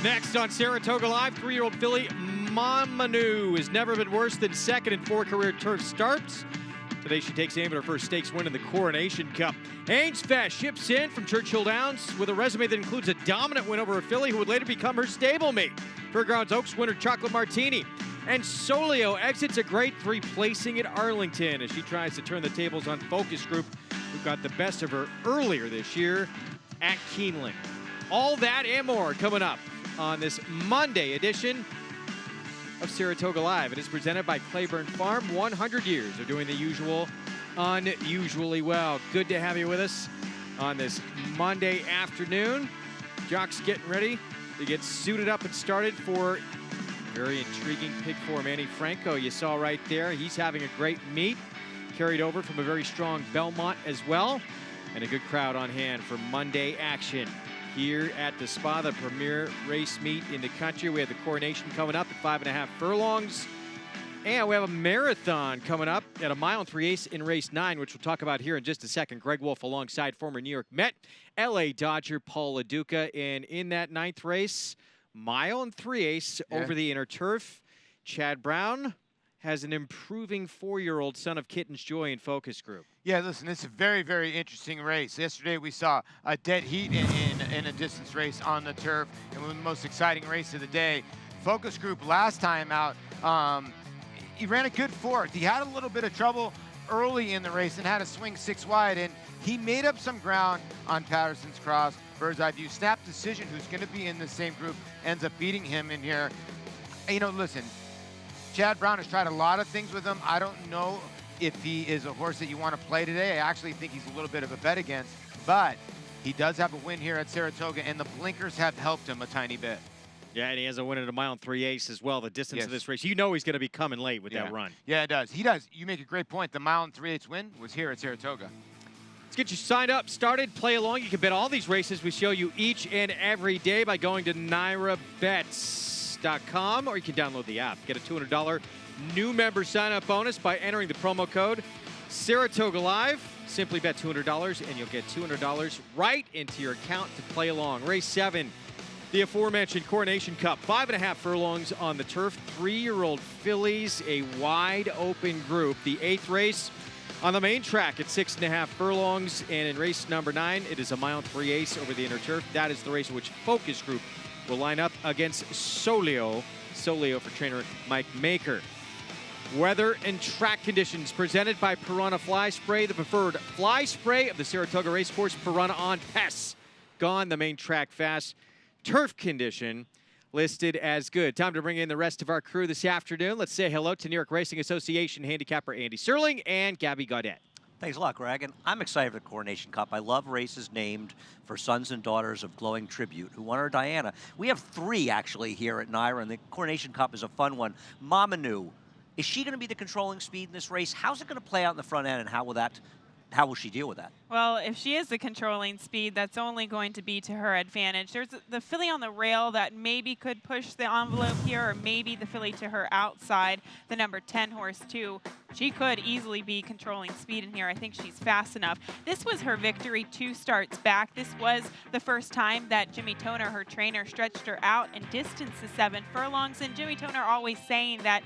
Next on Saratoga Live, 3-year-old filly Mamanu has never been worse than second in 4 career turf starts. Today she takes aim at her first stakes win in the Coronation Cup. Haynes Fast ships in from Churchill Downs with a resume that includes a dominant win over a filly who would later become her stablemate. Fairgrounds Oaks winner Chocolate Martini. And Solio exits a grade 3 placing at Arlington as she tries to turn the tables on Focus Group, who got the best of her earlier this year at Keeneland. All that and more coming up on this Monday edition of Saratoga Live. It is presented by Claiborne Farm. 100 years of doing the usual unusually well. Good to have you with us on this Monday afternoon. Jock's getting ready to get suited up and started for very intriguing pick four. Manny Franco, you saw right there. He's having a great meet. Carried over from a very strong Belmont as well. And a good crowd on hand for Monday action here at the Spa, the premier race meet in the country. We have the Coronation coming up at 5.5 furlongs. And we have a marathon coming up at 1 mile and 3/8 in race 9, which we'll talk about here in just a second. Greg Wolf alongside former New York Met, LA Dodger Paul LaDuca. And in that 9th race, 1 mile and 3/8 over the inner turf, Chad Brown has an improving 4-year-old son of Kitten's Joy in Focus Group. Yeah, listen, it's a very, very interesting race. Yesterday we saw a dead heat in a distance race on the turf, and one of the most exciting race of the day. Focus Group last time out, he ran a good 4th. He had a little bit of trouble early in the race and had to swing 6 wide, and he made up some ground on Patterson's Cross. Bird's Eye View, Snap Decision, who's going to be in the same group, ends up beating him in here. And, you know, listen, Chad Brown has tried a lot of things with him. I don't know if he is a horse that you want to play today. I actually think he's a little bit of a bet against, but he does have a win here at Saratoga, and the blinkers have helped him a tiny bit. Yeah, and he has a win at 1 mile and 3/8 as well. The distance of this race, you know he's going to be coming late with that run. Yeah, it does. He does. You make a great point. The 1 mile and 3/8 win was here at Saratoga. Let's get you signed up, started, play along. You can bet all these races we show you each and every day by going to NYRABets.com, or you can download the app. Get a $200 new member sign-up bonus by entering the promo code Saratoga Live. Simply bet $200 and you'll get $200 right into your account to play along. Race 7, the aforementioned Coronation Cup. 5.5 furlongs on the turf. 3-year-old fillies, a wide open group. The 8th race on the main track at 6.5 furlongs. And in race number 9, it is 1 mile and 3/8 over the inner turf. That is the race in which Focus Group will line up against Solio. Solio for trainer Mike Maker. Weather and track conditions presented by Piranha Fly Spray, the preferred fly spray of the Saratoga Racecourse. Piranha on pests. Gone the main track fast. Turf condition listed as good. Time to bring in the rest of our crew this afternoon. Let's say hello to New York Racing Association handicapper Andy Serling and Gabby Gaudet. Thanks a lot, Greg. And I'm excited for the Coronation Cup. I love races named for sons and daughters of glowing tribute. Who won her? Diana. We have 3 actually here at NYRA, and the Coronation Cup is a fun one. Mamanu. Is she going to be the controlling speed in this race? How's it going to play out in the front end, and how will she deal with that? Well, if she is the controlling speed, that's only going to be to her advantage. There's the filly on the rail that maybe could push the envelope here, or maybe the filly to her outside, the number 10 horse too. She could easily be controlling speed in here. I think she's fast enough. This was her victory 2 starts back. This was the first time that Jimmy Toner, her trainer, stretched her out and distanced to 7 furlongs. And Jimmy Toner always saying that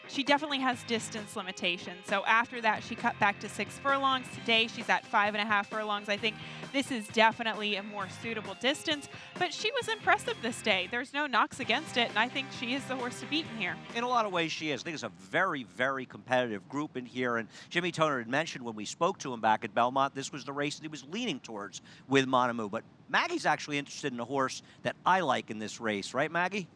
she definitely has distance limitations. So after that, she cut back to 6 furlongs. Today, she's at 5.5 furlongs. I think this is definitely a more suitable distance, but she was impressive this day. There's no knocks against it, and I think she is the horse to beat in here. In a lot of ways, she is. I think it's a very, very competitive group in here, and Jimmy Toner had mentioned when we spoke to him back at Belmont, this was the race that he was leaning towards with Mamanu, but Maggie's actually interested in a horse that I like in this race, right, Maggie?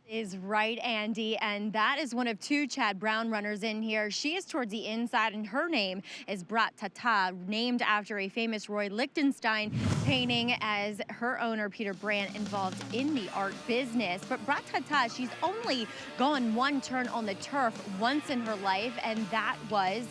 Is right, Andy, and that is one of 2 Chad Brown runners in here. She is towards the inside, and her name is Brat Tata, named after a famous Roy Lichtenstein painting, as her owner, Peter Brandt, involved in the art business. But Brat Tata, she's only gone 1 turn on the turf once in her life, and that was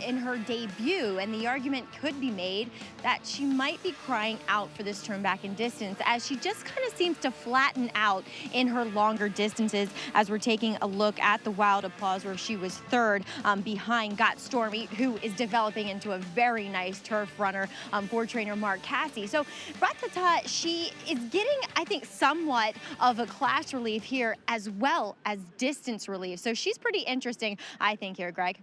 in her debut. And the argument could be made that she might be crying out for this turn back in distance, as she just kind of seems to flatten out in her longer distance distances as we're taking a look at the Wild Applause, where she was third behind Got Stormy, who is developing into a very nice turf runner for trainer Mark Cassie. So Brat Tata, she is getting, I think, somewhat of a class relief here as well as distance relief. So she's pretty interesting, I think, here, Greg.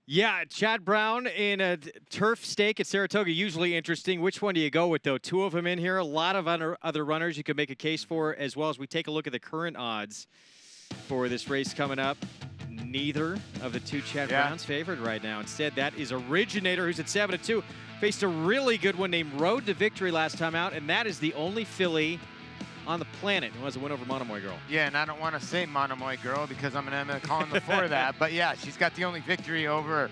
Yeah, Chad Brown in a turf stake at Saratoga, usually interesting. Which one do you go with, though? Two of them in here. A lot of other runners you could make a case for, as well as we take a look at the current odds for this race coming up. Neither of the two Chad Brown's favored right now. Instead, that is Originator, who's at 7-2. Faced a really good one named Road to Victory last time out, and that is the only filly on the planet who has a win over Monomoy Girl. Yeah, and I don't want to say Monomoy Girl because I'm going to call him before that. But yeah, she's got the only victory over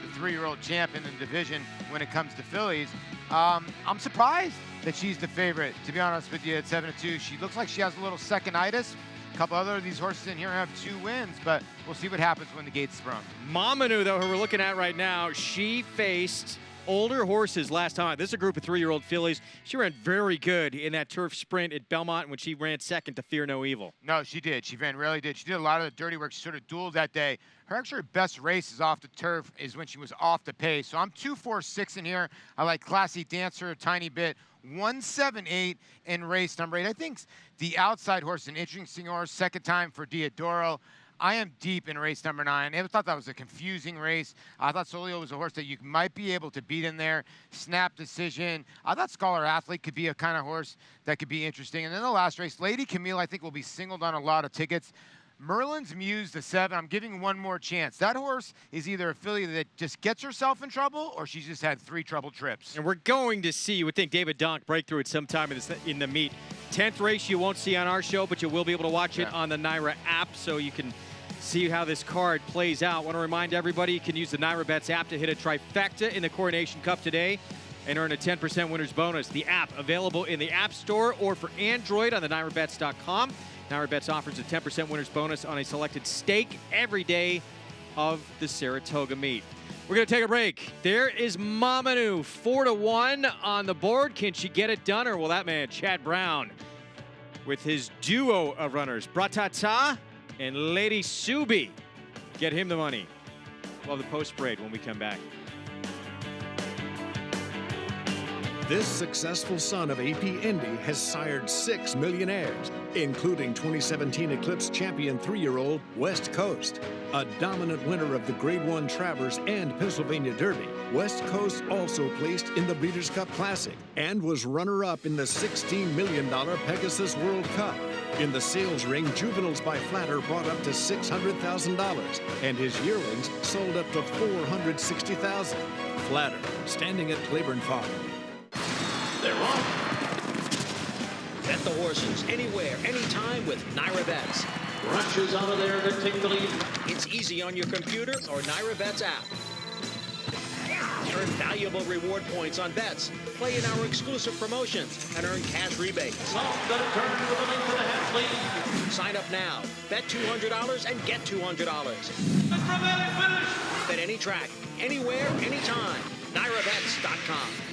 the 3-year-old champ in the division when it comes to fillies. I'm surprised that she's the favorite, to be honest with you, at 7-2. She looks like she has a little second-itis. A couple other of these horses in here have 2 wins, but we'll see what happens when the gate's sprung. Mamanu, though, who we're looking at right now, she faced older horses last time. This is a group of 3-year-old fillies. She ran very good in that turf sprint at Belmont when she ran second to Fear No Evil. No, she did. She really did. She did a lot of the dirty work. She sort of dueled that day. Her actually best race is off the turf is when she was off the pace. So I'm 2-4-6 in here. I like Classy Dancer a tiny bit. 1-7-8 in race number 8. I think the outside horse is an interesting horse. Second time for Diodoro. I am deep in race number 9. I thought that was a confusing race. I thought Solio was a horse that you might be able to beat in there. Snap decision. I thought Scholar Athlete could be a kind of horse that could be interesting. And then the last race, Lady Camille, I think will be singled on a lot of tickets. Merlin's Muse, the 7, I'm giving one more chance. That horse is either a filly that just gets herself in trouble or she's just had 3 troubled trips. And we're going to see, you would think, David Donk break through at some time in the meet. 10th race you won't see on our show, but you will be able to watch it on the NYRA app, so you can see how this card plays out. I want to remind everybody you can use the NYRA Bets app to hit a trifecta in the Coronation Cup today and earn a 10% winner's bonus. The app available in the App Store or for Android on the NYRABets.com. NYRA Bets offers a 10% winner's bonus on a selected stake every day of the Saratoga meet. We're going to take a break. There is Mamanu, 4-1 on the board. Can she get it done, or will that man, Chad Brown, with his duo of runners, Brat Tata and Lady Subi, get him the money? We'll have the post-parade when we come back. This successful son of AP Indy has sired 6 millionaires, including 2017 Eclipse champion 3-year-old West Coast. A dominant winner of the Grade 1 Travers and Pennsylvania Derby, West Coast also placed in the Breeders' Cup Classic and was runner-up in the $16 million Pegasus World Cup. In the sales ring, juveniles by Flatter brought up to $600,000, and his yearlings sold up to $460,000. Flatter, standing at Claiborne Farm. They're on. Bet the horses anywhere, anytime with NYRA Bets. Rushes out of there to take the lead. It's easy on your computer or NYRA Bets app. Earn valuable reward points on bets. Play in our exclusive promotions and earn cash rebates. Sign up now. Bet $200 and get $200. Bet any track, anywhere, anytime. NYRABets.com.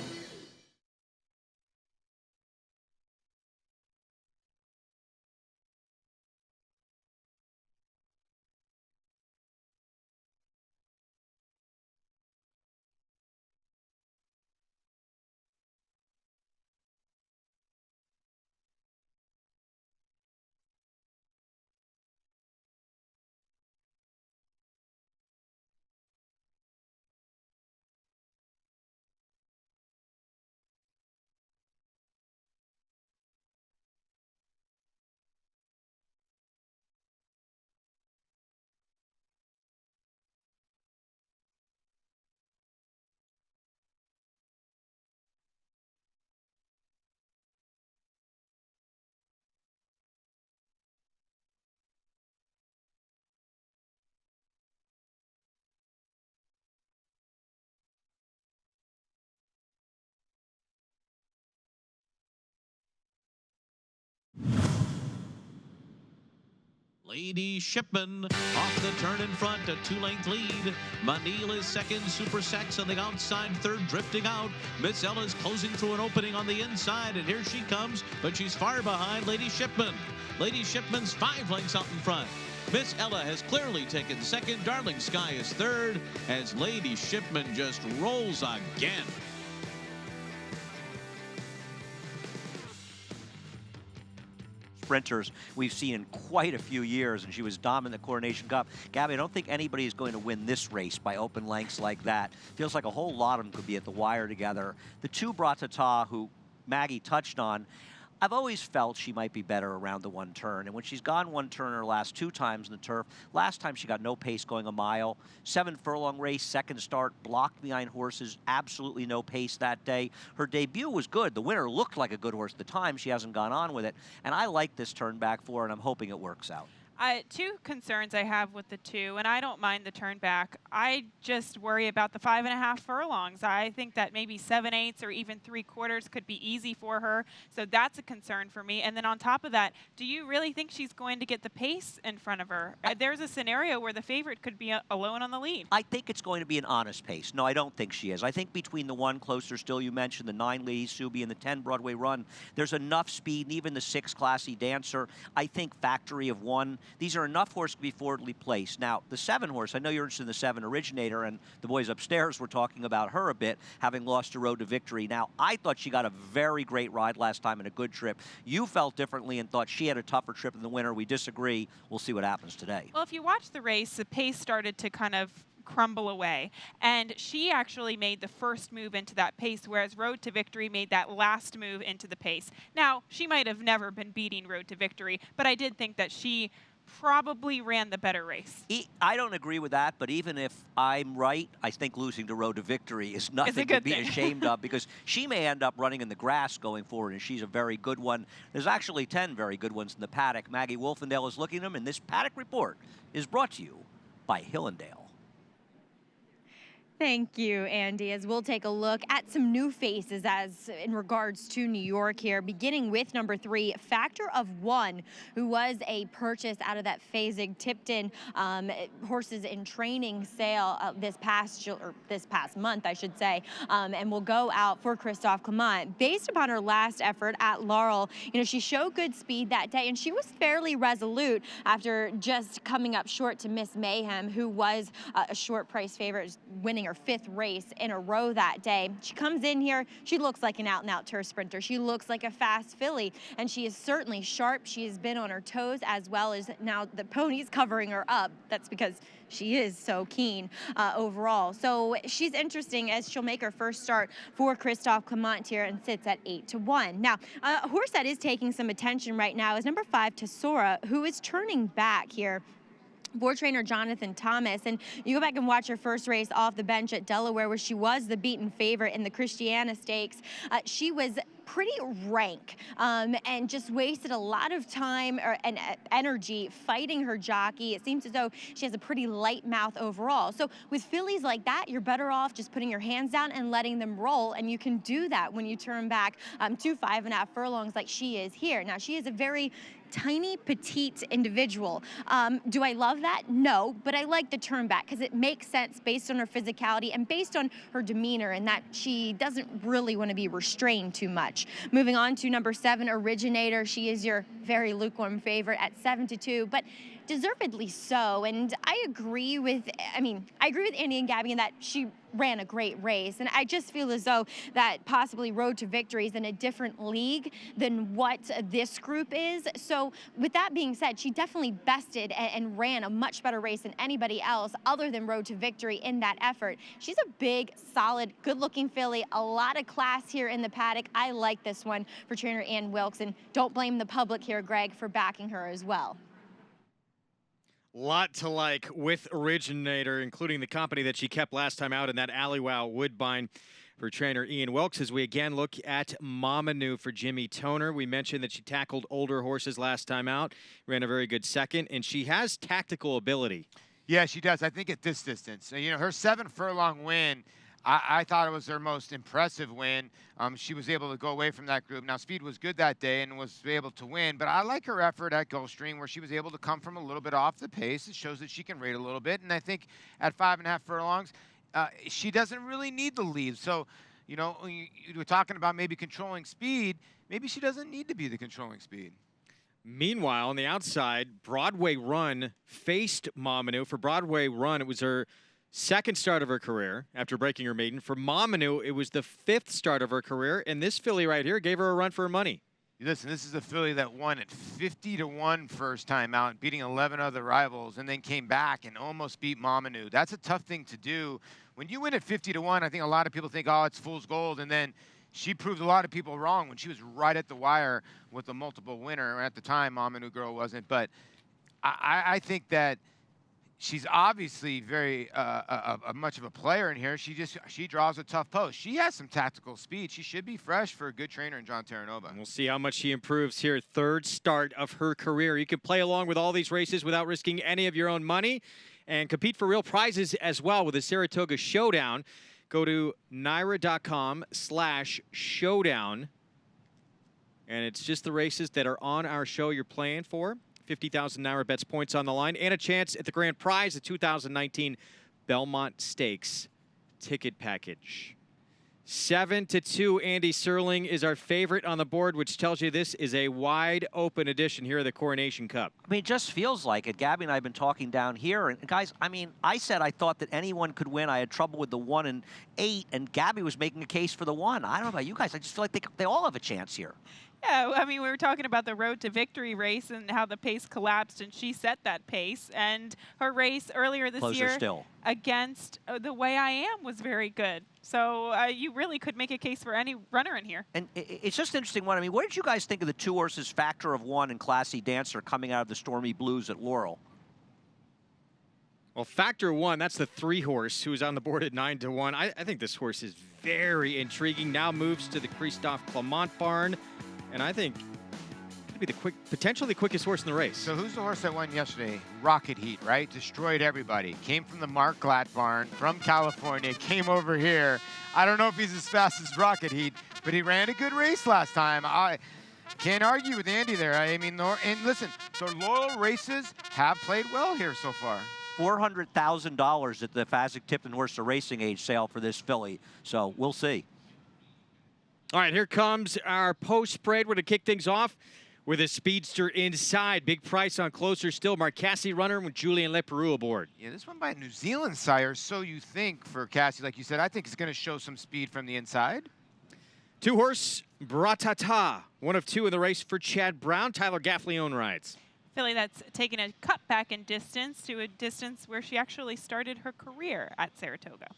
Lady Shipman off the turn in front, a 2-length lead. Manil is second, Super Sex on the outside, third drifting out. Miss Ella's closing through an opening on the inside, and here she comes, but she's far behind Lady Shipman. Lady Shipman's 5 lengths out in front. Miss Ella has clearly taken second. Darling Sky is third, as Lady Shipman just rolls again. Sprinters we've seen in quite a few years, and she was dominant in the Coronation Cup. Gabby, I don't think anybody is going to win this race by open lengths like that. Feels like a whole lot of them could be at the wire together. The 2 Bras Tata, who Maggie touched on, I've always felt she might be better around the 1 turn, and when she's gone 1 turn her last 2 times in the turf, last time she got no pace going a mile, 7 furlong race, second start, blocked behind horses, absolutely no pace that day. Her debut was good. The winner looked like a good horse at the time. She hasn't gone on with it, and I like this turn back for her, and I'm hoping it works out. 2 concerns I have with the 2, and I don't mind the turn back. I just worry about the 5.5 furlongs. I think that maybe 7/8 or even 3/4 could be easy for her, so that's a concern for me. And then on top of that, do you really think she's going to get the pace in front of her? There's a scenario where the favorite could be alone on the lead. I think it's going to be an honest pace. No, I don't think she is. I think between the 1 Closer Still you mentioned, the 9 Lady Subi, and the 10 Broadway Run, there's enough speed, and even the 6 Classy Dancer. I think Factory of 1. These are enough horses to be forwardly placed. Now, the 7 horse, I know you're interested in the 7 Originator, and the boys upstairs were talking about her a bit, having lost a Road to Victory. Now, I thought she got a very great ride last time and a good trip. You felt differently and thought she had a tougher trip than the winner. We disagree. We'll see what happens today. Well, if you watch the race, the pace started to kind of crumble away, and she actually made the first move into that pace, whereas Road to Victory made that last move into the pace. Now, she might have never been beating Road to Victory, but I did think that she probably ran the better race. I don't agree with that, but even if I'm right, I think losing to Road to Victory is nothing to be ashamed of, because she may end up running in the grass going forward, and she's a very good one. There's actually 10 very good ones in the paddock. Maggie Wolfendale is looking at them, and this paddock report is brought to you by Hillendale. Thank you, Andy, as we'll take a look at some new faces as in regards to New York here, beginning with number 3, Factor of 1, who was a purchase out of that Fasig-Tipton horses in training sale this past month, I should say, and will go out for Christophe Clement. Based upon her last effort at Laurel, she showed good speed that day, and she was fairly resolute after just coming up short to Miss Mayhem, who was a short price favorite, winning her 5th race in a row that day. She comes in here, she looks like an out-and-out turf sprinter. She looks like a fast filly, and she is certainly sharp. She has been on her toes, as well as now the pony's covering her up. That's because she is so keen overall. So she's interesting, as she'll make her first start for Christophe Clement here and sits at 8-1. Now, a horse that is taking some attention right now is number 5, Tesora, who is turning back here for trainer Jonathan Thomas. And you go back and watch her first race off the bench at Delaware, where she was the beaten favorite in the Christiana Stakes. She was pretty rank and just wasted a lot of time and energy fighting her jockey. It seems as though she has a pretty light mouth overall. So with fillies like that, you're better off just putting your hands down and letting them roll, and you can do that when you turn back to 5.5 furlongs like she is here. Now, she is a very tiny, petite individual. Do I love that? No, but I like the turn back because it makes sense based on her physicality and based on her demeanor, and that she doesn't really want to be restrained too much. Moving on to number 7, Originator. She is your very lukewarm favorite at 7-2, but deservedly so. And I agree with Andy and Gabby in that she ran a great race. And I just feel as though that possibly Road to Victory is in a different league than what this group is. So with that being said, she definitely bested and ran a much better race than anybody else other than Road to Victory in that effort. She's a big, solid, good-looking filly, a lot of class here in the paddock. I like this one for trainer Ann Wilkes, and don't blame the public here, Greg, for backing her as well. Lot to like with Originator, including the company that she kept last time out in that Alleywow Woodbine for trainer Ian Wilkes. As we again look at Mamanu for Jimmy Toner, we mentioned that she tackled older horses last time out, ran a very good second, and she has tactical ability. Yeah, she does. I think at this distance, her 7 furlong win, I thought it was her most impressive win. She was able to go away from that group. Now, speed was good that day and was able to win, but I like her effort at Gulfstream where she was able to come from a little bit off the pace. It shows that she can rate a little bit, and I think at 5.5 furlongs, she doesn't really need the lead. So, you know, you were talking about maybe controlling speed. Maybe she doesn't need to be the controlling speed. Meanwhile, on the outside, Broadway Run faced Mamanu. For Broadway Run, it was her second start of her career after breaking her maiden. For Mamanu, it was the 5th start of her career, and this filly right here gave her a run for her money. Listen, this is a filly that won at 50-1 first time out, beating 11 other rivals, and then came back and almost beat Mamanu. That's a tough thing to do. When you win at 50-1, I think a lot of people think, oh, it's fool's gold, and then she proved a lot of people wrong when she was right at the wire with a multiple winner. At the time, Mamanu Girl wasn't, but I think that she's obviously very much of a player in here. She draws a tough post. She has some tactical speed. She should be fresh for a good trainer in John Terranova. We'll see how much she improves here. 3rd start of her career. You can play along with all these races without risking any of your own money and compete for real prizes as well with the Saratoga Showdown. Go to NYRA.com/showdown. And it's just the races that are on our show you're playing for. 50,000 NYRA bets points on the line and a chance at the grand prize, the 2019 Belmont Stakes ticket package. 7-2, Andy Serling is our favorite on the board, which tells you this is a wide open edition here of the Coronation Cup. I mean, it just feels like it. Gabby and I have been talking down here, and guys, I mean, I said I thought that anyone could win. I had trouble with the 1 and 8, and Gabby was making a case for the 1. I don't know about you guys. I just feel like they all have a chance here. Yeah, I mean, we were talking about the Road to Victory race and how the pace collapsed, and she set that pace. And her race earlier this year against The Way I Am was very good. So you really could make a case for any runner in here. And it's just an interesting one. I mean, what did you guys think of the 2 horses, Factor of One and Classy Dancer, coming out of the Stormy Blues at Laurel? Well, Factor One, that's the 3 horse who was on the board at 9-1. I think this horse is very intriguing. Now moves to the Christophe Clement barn. And I think it'd be potentially the quickest horse in the race. So who's the horse that won yesterday? Rocket Heat, right? Destroyed everybody. Came from the Mark Glatt barn from California, came over here. I don't know if he's as fast as Rocket Heat, but he ran a good race last time. I can't argue with Andy there. I mean, and listen, the Laurel races have played well here so far. $400,000 at the Fasig-Tipton Horse to Racing Age sale for this filly. So we'll see. All right, here comes our post parade. We're going to kick things off with a speedster inside. Big price on Closer Still. Marcassi runner with Julien Leperoux aboard. Yeah, this one by New Zealand sire, so you think, for Cassie, like you said. I think it's going to show some speed from the inside. 2 horse, Bratata. 1 of 2 in the race for Chad Brown. Tyler Gaffleone rides. Filly that's taken a cut back in distance to a distance where she actually started her career at Saratoga.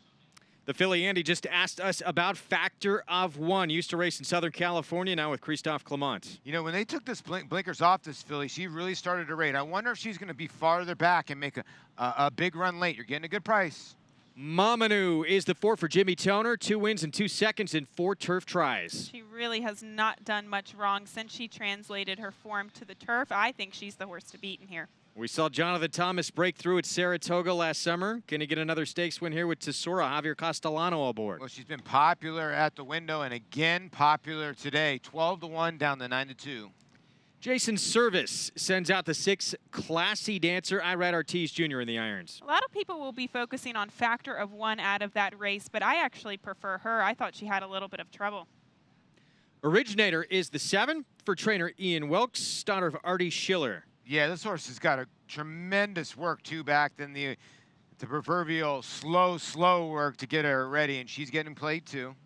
The filly Andy just asked us about, Factor of One. Used to race in Southern California, now with Christophe Clement. You know, when they took this blinkers off this filly, she really started to rate. I wonder if she's going to be farther back and make a big run late. You're getting a good price. Mamanu is the 4 for Jimmy Toner. 2 wins and 2 seconds in 4 turf tries. She really has not done much wrong since she translated her form to the turf. I think she's the horse to beat in here. We saw Jonathan Thomas break through at Saratoga last summer. Can he get another stakes win here with Tesora? Javier Castellano aboard. Well, she's been popular at the window and again popular today. 12-1 down to 9-2. Jason Service sends out the 6 Classy Dancer. Irad Ortiz Jr. in the irons. A lot of people will be focusing on Factor of One out of that race, but I actually prefer her. I thought she had a little bit of trouble. Originator is the 7 for trainer Ian Wilkes, daughter of Artie Schiller. Yeah, this horse has got a tremendous work, too, back than the proverbial slow work to get her ready, and she's getting played, too.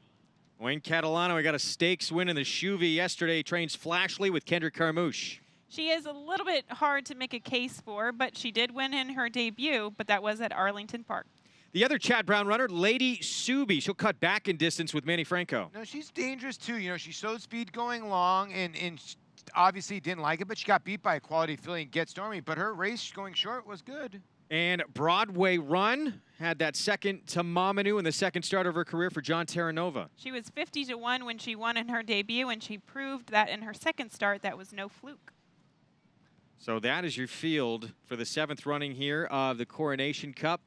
Wayne Catalano, he got a stakes win in the Chuvie yesterday. Trains Flashly with Kendrick Carmouche. She is a little bit hard to make a case for, but she did win in her debut, but that was at Arlington Park. The other Chad Brown runner, Lady Subi. She'll cut back in distance with Manny Franco. No, she's dangerous, too. You know, she showed speed going long, and obviously didn't like it, but she got beat by a quality filly and Get Stormy. But her race going short was good. And Broadway Run had that second to Mamanu in the second start of her career for John Terranova. She was 50-1 when she won in her debut, and she proved that in her second start that was no fluke. So that is your field for the 7th running here of the Coronation Cup.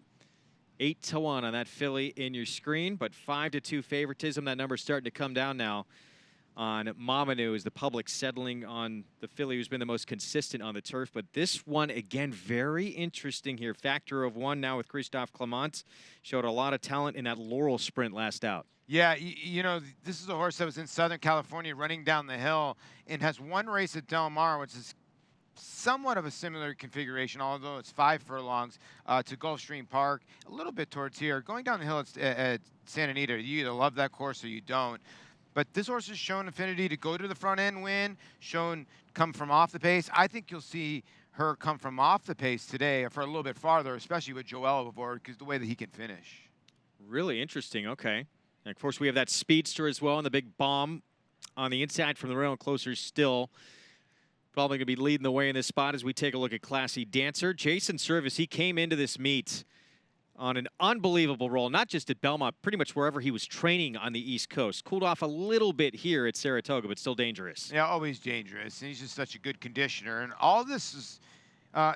8-1 on that filly in your screen, but 5-2 favoritism. That number's starting to come down now on Mamanu as the public settling on the filly who's been the most consistent on the turf. But this one, again, very interesting here. Factor of 1 now with Christophe Clement. Showed a lot of talent in that Laurel sprint last out. Yeah, you know, this is a horse that was in Southern California running down the hill and has one race at Del Mar, which is somewhat of a similar configuration, although it's 5 furlongs to Gulfstream Park, a little bit towards here. Going down the hill at Santa Anita, you either love that course or you don't. But this horse has shown affinity to go to the front end win, shown come from off the pace. I think you'll see her come from off the pace today for a little bit farther, especially with Joel aboard, because the way that he can finish. Really interesting, okay. And of course, we have that speedster as well, and the big bomb on the inside from the rail and closer still. Probably going to be leading the way in this spot as we take a look at Classy Dancer. Jason Service, he came into this meet on an unbelievable roll, not just at Belmont, pretty much wherever he was training on the East Coast. Cooled off a little bit here at Saratoga, but still dangerous. Yeah, always dangerous, and he's just such a good conditioner. And all this is,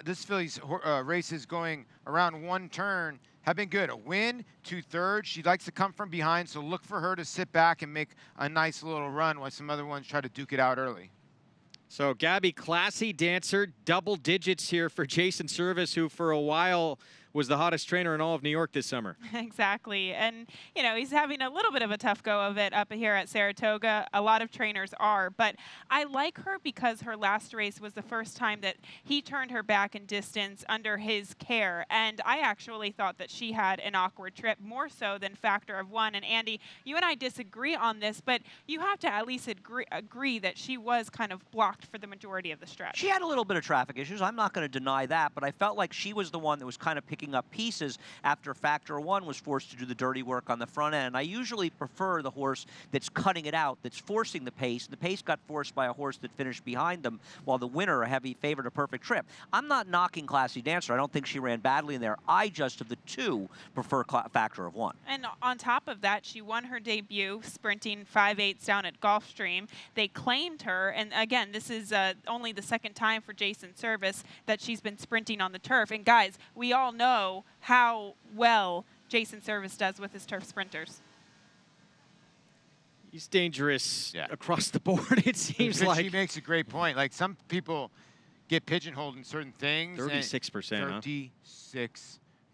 this filly's races going around one turn have been good. A win, 2/3. She likes to come from behind, so look for her to sit back and make a nice little run while some other ones try to duke it out early. So Gabby, Classy Dancer, double digits here for Jason Service, who for a while was the hottest trainer in all of New York this summer. Exactly. And, you know, he's having a little bit of a tough go of it up here at Saratoga. A lot of trainers are. But I like her because her last race was the first time that he turned her back in distance under his care. And I actually thought that she had an awkward trip, more so than Factor of 1. And, Andy, you and I disagree on this, but you have to at least agree that she was kind of blocked for the majority of the stretch. She had a little bit of traffic issues. I'm not going to deny that, but I felt like she was the one that was kind of picking up pieces after Factor 1 was forced to do the dirty work on the front end. I usually prefer the horse that's cutting it out, that's forcing the pace. The pace got forced by a horse that finished behind them, while the winner, a heavy favorite, a perfect trip. I'm not knocking Classy Dancer. I don't think she ran badly in there. I just, of the two, prefer Factor of 1. And on top of that, she won her debut sprinting 5/8 down at Gulfstream. They claimed her, and again, this is only the second time for Jason Service that she's been sprinting on the turf. And guys, we all know how well Jason Service does with his turf sprinters. He's dangerous across the board, it seems like. She makes a great point. Like, some people get pigeonholed in certain things. 36%,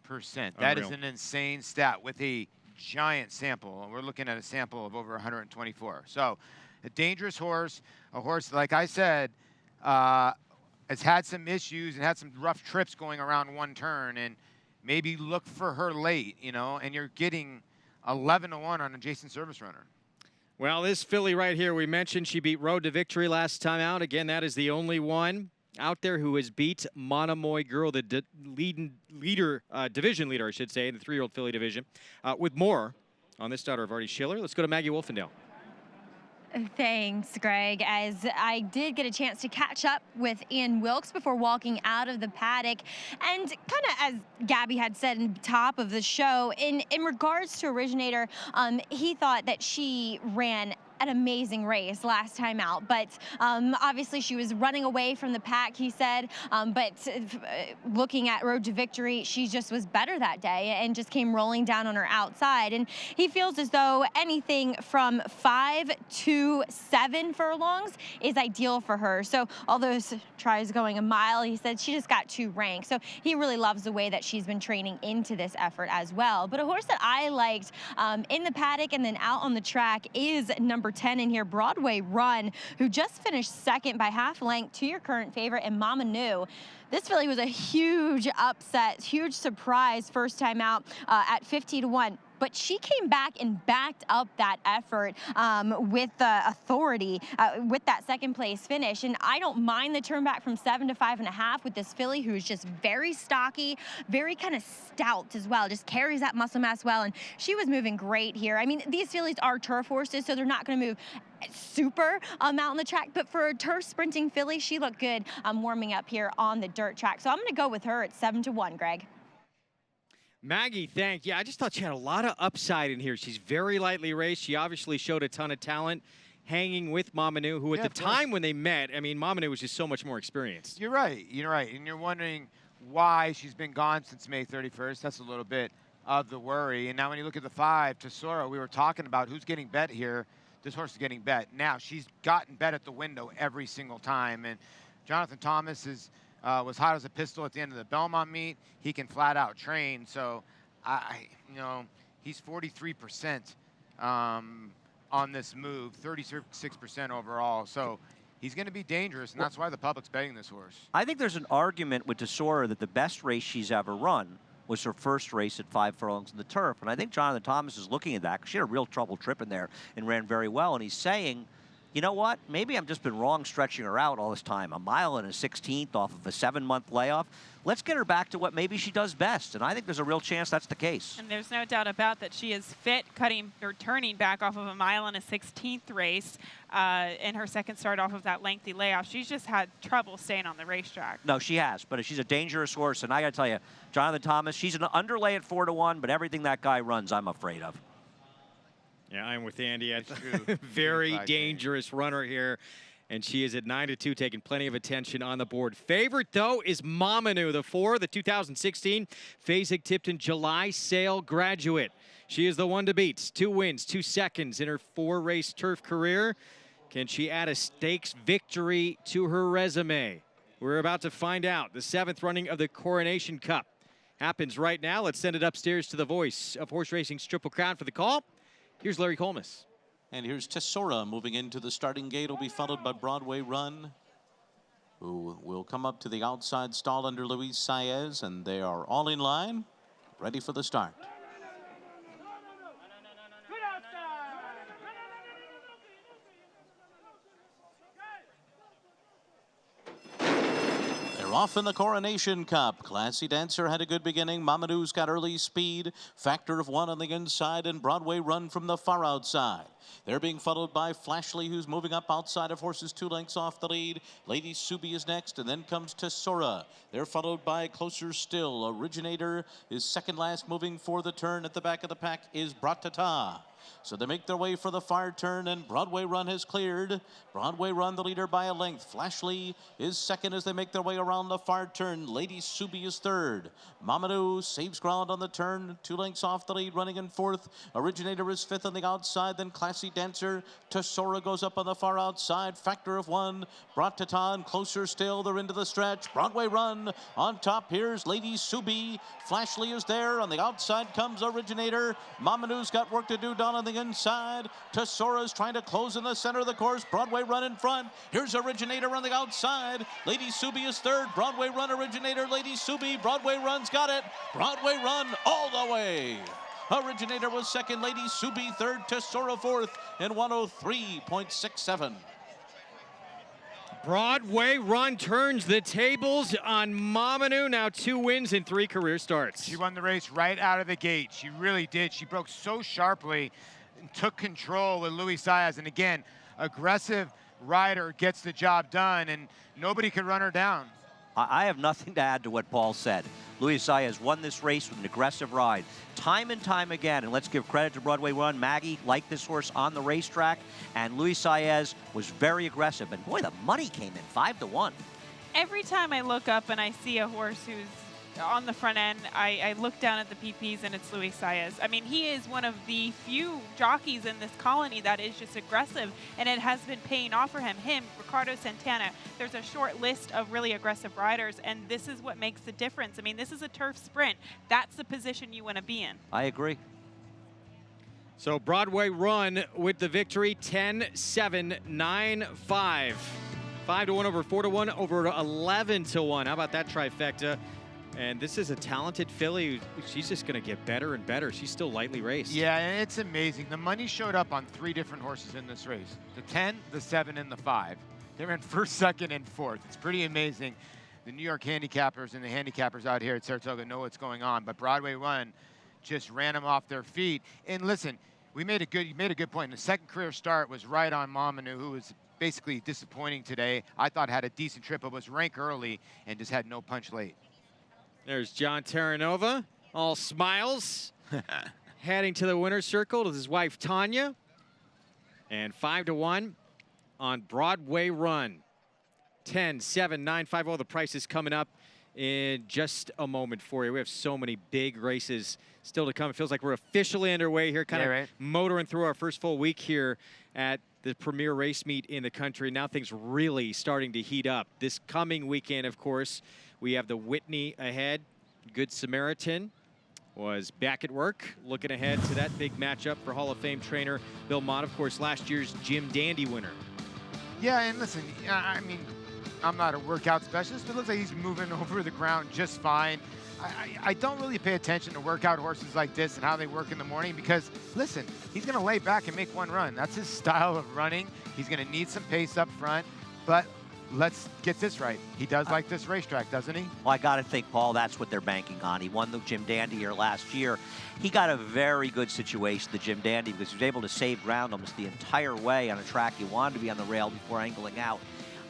36%. That is an insane stat with a giant sample. We're looking at a sample of over 124. So, a dangerous horse, a horse, like I said, has had some issues and had some rough trips going around one turn, and maybe look for her late, you know, and you're getting 11-1 on a Jason Service runner. Well, this filly right here, we mentioned she beat Road to Victory last time out. Again, that is the only one out there who has beat Monomoy Girl, the division leader, I should say, in the 3-year-old filly division. With more on this daughter of Artie Schiller, let's go to Maggie Wolfendale. Thanks, Greg. As I did get a chance to catch up with Ian Wilkes before walking out of the paddock, and kind of as Gabby had said in the top of the show, in regards to Originator, he thought that she ran an amazing race last time out, but obviously she was running away from the pack, he said, but looking at Road to Victory, she just was better that day and just came rolling down on her outside. And he feels as though anything from 5 to 7 furlongs is ideal for her. So all those tries going a mile, he said she just got 2 ranks. So he really loves the way that she's been training into this effort as well. But a horse that I liked in the paddock and then out on the track is number 10 in here, Broadway Run, who just finished second by half length to your current favorite, and Mamanu. This filly was a huge upset, huge surprise first time out at 50-1. But she came back and backed up that effort with authority with that second place finish. And I don't mind the turn back from 7 to 5.5 with this filly, who's just very stocky, very kind of stout as well, just carries that muscle mass well. And she was moving great here. I mean, these fillies are turf horses, so they're not going to move super out on the track, but for a turf sprinting filly, she looked good warming up here on the dirt track. So I'm going to go with her at 7-1, Greg. Maggie, thank you. I just thought she had a lot of upside in here. She's very lightly raced. She obviously showed a ton of talent hanging with Mamanu, who at the time when they met, I mean, Mamanu was just so much more experienced. You're right. You're right. And you're wondering why she's been gone since May 31st. That's a little bit of the worry. And now when you look at the 5, Tesoro, we were talking about who's getting bet here. This horse is getting bet. Now, she's gotten bet at the window every single time. And Jonathan Thomas was hot as a pistol at the end of the Belmont meet. He can flat out train. So, he's 43% on this move, 36% overall. So he's going to be dangerous, and that's why the public's betting this horse. I think there's an argument with Tesoro that the best race she's ever run was her first race at 5 furlongs in the turf. And I think Jonathan Thomas is looking at that because she had a real trouble trip in there and ran very well. And he's saying, you know what? Maybe I've just been wrong stretching her out all this time. A mile and a 16th off of a 7-month layoff. Let's get her back to what maybe she does best. And I think there's a real chance that's the case. And there's no doubt about that. She is fit, turning back off of a mile and a 16th race in her second start off of that lengthy layoff. She's just had trouble staying on the racetrack. No, she has, but she's a dangerous horse. And I got to tell you, Jonathan Thomas, she's an underlay at 4-1, but everything that guy runs, I'm afraid of. Yeah, I'm with Andy. Very dangerous runner here. And she is at 9-2, taking plenty of attention on the board. Favorite, though, is Mamanu, the 4, the 2016 Fasig-Tipton July Sale graduate. She is the one to beat. 2 wins, 2 seconds in her 4-race turf career. Can she add a stakes victory to her resume? We're about to find out. The 7th running of the Coronation Cup happens right now. Let's send it upstairs to the voice of horse racing's Triple Crown for the call. Here's Larry Colmus. And here's Tesoro moving into the starting gate. Will be followed by Broadway Run, who will come up to the outside stall under Luis Saez, and they are all in line, ready for the start. Off in the Coronation Cup. Classy Dancer had a good beginning. Mamadou's got early speed. Factor of 1 on the inside, and Broadway Run from the far outside. They're being followed by Flashley, who's moving up outside of horses 2 lengths off the lead. Lady Subi is next, and then comes Tesora. They're followed by Closer Still. Originator is second last, moving for the turn. At the back of the pack is Bratata. So they make their way for the far turn, and Broadway Run has cleared. Broadway Run, the leader by a length. Flashley is second as they make their way around the far turn. Lady Subi is third. Mamadou saves ground on the turn, 2 lengths off the lead, running in 4th. Originator is 5th on the outside, then Classy Dancer. Tesora goes up on the far outside. Factor of 1. Bratatan, Closer Still. They're into the stretch. Broadway Run on top. Here's Lady Subi. Flashley is there. On the outside comes Originator. Mamadou's got work to do down on the inside. Tesora's trying to close in the center of the course. Broadway Run in front. Here's Originator on the outside. Lady Subi is third. Broadway Run, Originator, Lady Subi. Broadway Run's got it. Broadway Run all the way. Originator was second. Lady Subi third. Tesora fourth in 103.67. Broadway Run turns the tables on Mamanu. Now 2 wins in 3 career starts. She won the race right out of the gate. She really did. She broke so sharply and took control with Luis Saez. And again, aggressive rider gets the job done, and nobody could run her down. I have nothing to add to what Paul said. Luis Saez won this race with an aggressive ride. Time and time again, and let's give credit to Broadway Run. Maggie liked this horse on the racetrack, and Luis Saez was very aggressive. And boy, the money came in, 5-1. Every time I look up and I see a horse who's on the front end, I look down at the PPs and it's Luis Saez. I mean, he is one of the few jockeys in this colony that is just aggressive, and it has been paying off for him. Ricardo Santana, there's a short list of really aggressive riders, and this is what makes the difference. I mean, this is a turf sprint. That's the position you want to be in. I agree. So Broadway Run with the victory, 10-7, 9-5. 5-1 over 4-1 over 11-1. How about that trifecta? And this is a talented filly. She's just going to get better and better. She's still lightly raced. Yeah, and it's amazing. The money showed up on 3 different horses in this race. The 10, the 7, and the 5. They ran 1st, 2nd, and 4th. It's pretty amazing. The New York handicappers and the handicappers out here at Saratoga know what's going on, but Broadway Run just ran them off their feet. And listen, you made a good point. The second career start was right on Mamanu, who was basically disappointing today. I thought had a decent trip, but was rank early and just had no punch late. There's John Terranova, all smiles, heading to the winner's circle with his wife Tanya. And 5-1 on Broadway Run. 10-7, 9-5. All the prices coming up in just a moment for you. We have so many big races still to come. It feels like we're officially underway here, kind of motoring through our first full week here at the premier race meet in the country. Now things really starting to heat up. This coming weekend, of course, we have the Whitney ahead. Good Samaritan was back at work, looking ahead to that big matchup for Hall of Fame trainer Bill Mott, of course, last year's Jim Dandy winner. Yeah, and listen, I mean, I'm not a workout specialist, but it looks like he's moving over the ground just fine. I don't really pay attention to workout horses like this and how they work in the morning because, listen, he's going to lay back and make one run. That's his style of running. He's going to need some pace up front, but let's get this right. He does like this racetrack, doesn't he? Well, I got to think, Paul, that's what they're banking on. He won the Jim Dandy here last year. He got a very good situation, the Jim Dandy, because he was able to save ground almost the entire way on a track he wanted to be on the rail before angling out.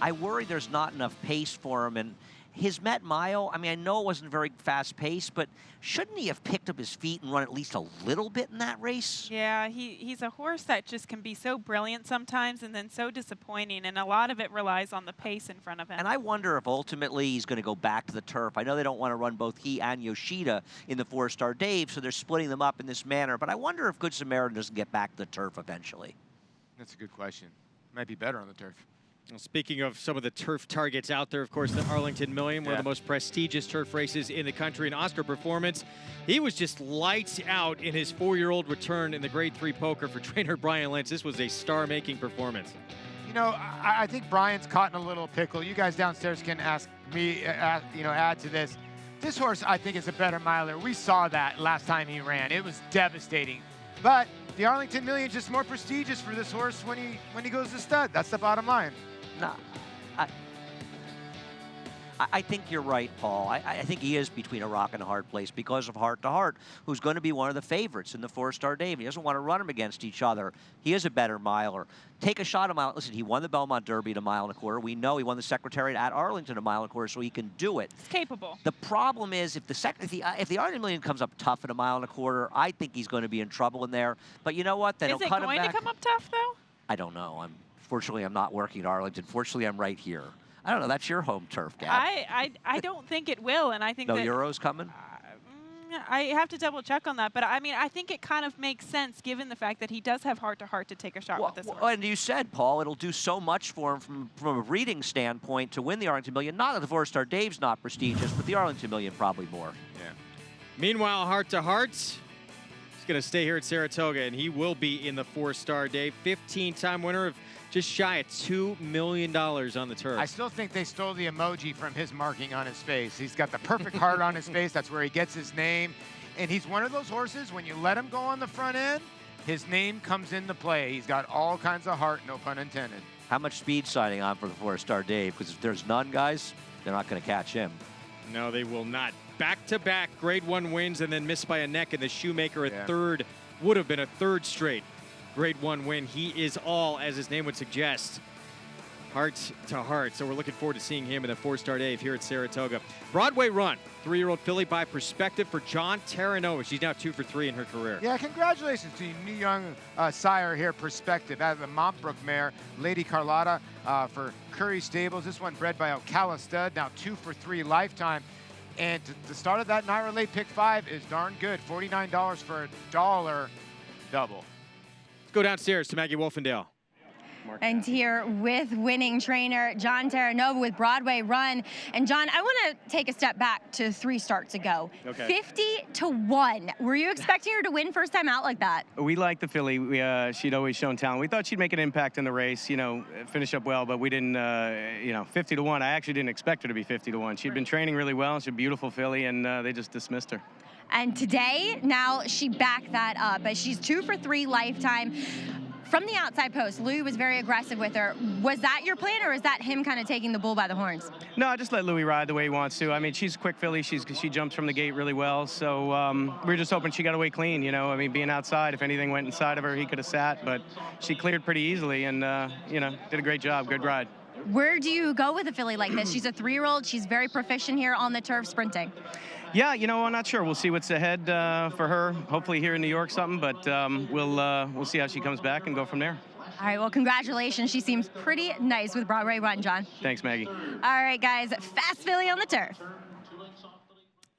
I worry there's not enough pace for him, and his Met Mile, I mean, I know it wasn't very fast paced, but shouldn't he have picked up his feet and run at least a little bit in that race? Yeah, he's a horse that just can be so brilliant sometimes and then so disappointing, and a lot of it relies on the pace in front of him. And I wonder if ultimately he's going to go back to the turf. I know they don't want to run both he and Yoshida in the 4-Star Dave, so they're splitting them up in this manner, but I wonder if Good Samaritan doesn't get back to the turf eventually. That's a good question. Might be better on the turf. Well, speaking of some of the turf targets out there, of course, the Arlington Million, one of the most prestigious turf races in the country. And Oscar Performance, he was just lights out in his 4-year-old return in the Grade 3 poker for trainer Brian Lentz. This was a star-making performance. You know, I think Brian's caught in a little pickle. You guys downstairs can ask me, add to this. This horse, I think, is a better miler. We saw that last time he ran. It was devastating. But the Arlington Million is just more prestigious for this horse when he goes to stud. That's the bottom line. No, I think you're right, Paul. I think he is between a rock and a hard place because of Heart to Heart, who's going to be one of the favorites in the 4-Star Dave. He doesn't want to run them against each other. He is a better miler. Take a shot a mile. Listen, he won the Belmont Derby at 1.25 miles. We know he won the Secretariat at Arlington at 1.25 miles, so he can do it. It's capable. The problem is if the Arlington Million comes up tough at 1.25 miles, I think he's going to be in trouble in there. But you know what? They don't cut him back. Is it going to come up tough, though? I don't know. Fortunately, I'm not working at Arlington. Fortunately, I'm right here. I don't know. That's your home turf, Gab. I don't think it will, and I think no that Euros coming. I have to double check on that, but I mean, I think it kind of makes sense given the fact that he does have Heart to Heart to take a shot with this horse. And you said, Paul, it'll do so much for him from a breeding standpoint to win the Arlington Million. Not that the 4-Star Dave's not prestigious, but the Arlington Million probably more. Yeah. Meanwhile, Heart to Heart, he's going to stay here at Saratoga, and he will be in the 4-Star Dave. 15-time winner of just shy of $2 million on the turf. I still think they stole the emoji from his marking on his face. He's got the perfect heart on his face. That's where he gets his name. And he's one of those horses, when you let him go on the front end, his name comes into play. He's got all kinds of heart, no pun intended. How much speed signing on for the 4-Star Dave? Because if there's none, guys, they're not going to catch him. No, they will not. Back-to-back Grade 1 wins and then missed by a neck in the Shoemaker, third, would have been a third straight Grade 1 win. He is all, as his name would suggest, Heart to Heart. So we're looking forward to seeing him in the 4-Star Dave here at Saratoga. Broadway Run, 3-year-old filly by Perspective for John Terranova. She's now 2 for 3 in her career. Yeah, congratulations to your new young sire here, Perspective, out of the Montbrook mare, Lady Carlotta for Curry Stables. This one bred by Ocala Stud, now 2 for 3 lifetime. And the start of that Naira Late Pick 5 is darn good. $49 for $1 double. Let's go downstairs to Maggie Wolfendale. And here with winning trainer John Terranova with Broadway Run. And John, I want to take a step back to 3 starts ago. Okay. 50-1. Were you expecting her to win first time out like that? We like the filly. She'd always shown talent. We thought she'd make an impact in the race, finish up well, but we didn't, 50-1. I actually didn't expect her to be 50-1. She'd been training really well. She's a beautiful filly, and they just dismissed her. And today, now she backed that up. But she's 2 for 3 lifetime. From the outside post, Louis was very aggressive with her. Was that your plan, or is that him kind of taking the bull by the horns? No, I just let Louis ride the way he wants to. I mean, she's a quick filly. She jumps from the gate really well. So we were just hoping she got away clean, I mean, being outside, if anything went inside of her, he could have sat. But she cleared pretty easily and, did a great job. Good ride. Where do you go with a filly like this? She's a 3-year-old. She's very proficient here on the turf sprinting. Yeah, I'm not sure. We'll see what's ahead for her. Hopefully here in New York something, but we'll see how she comes back and go from there. All right, well, congratulations. She seems pretty nice with Broadway Run, John. Thanks, Maggie. All right, guys, fast filly on the turf.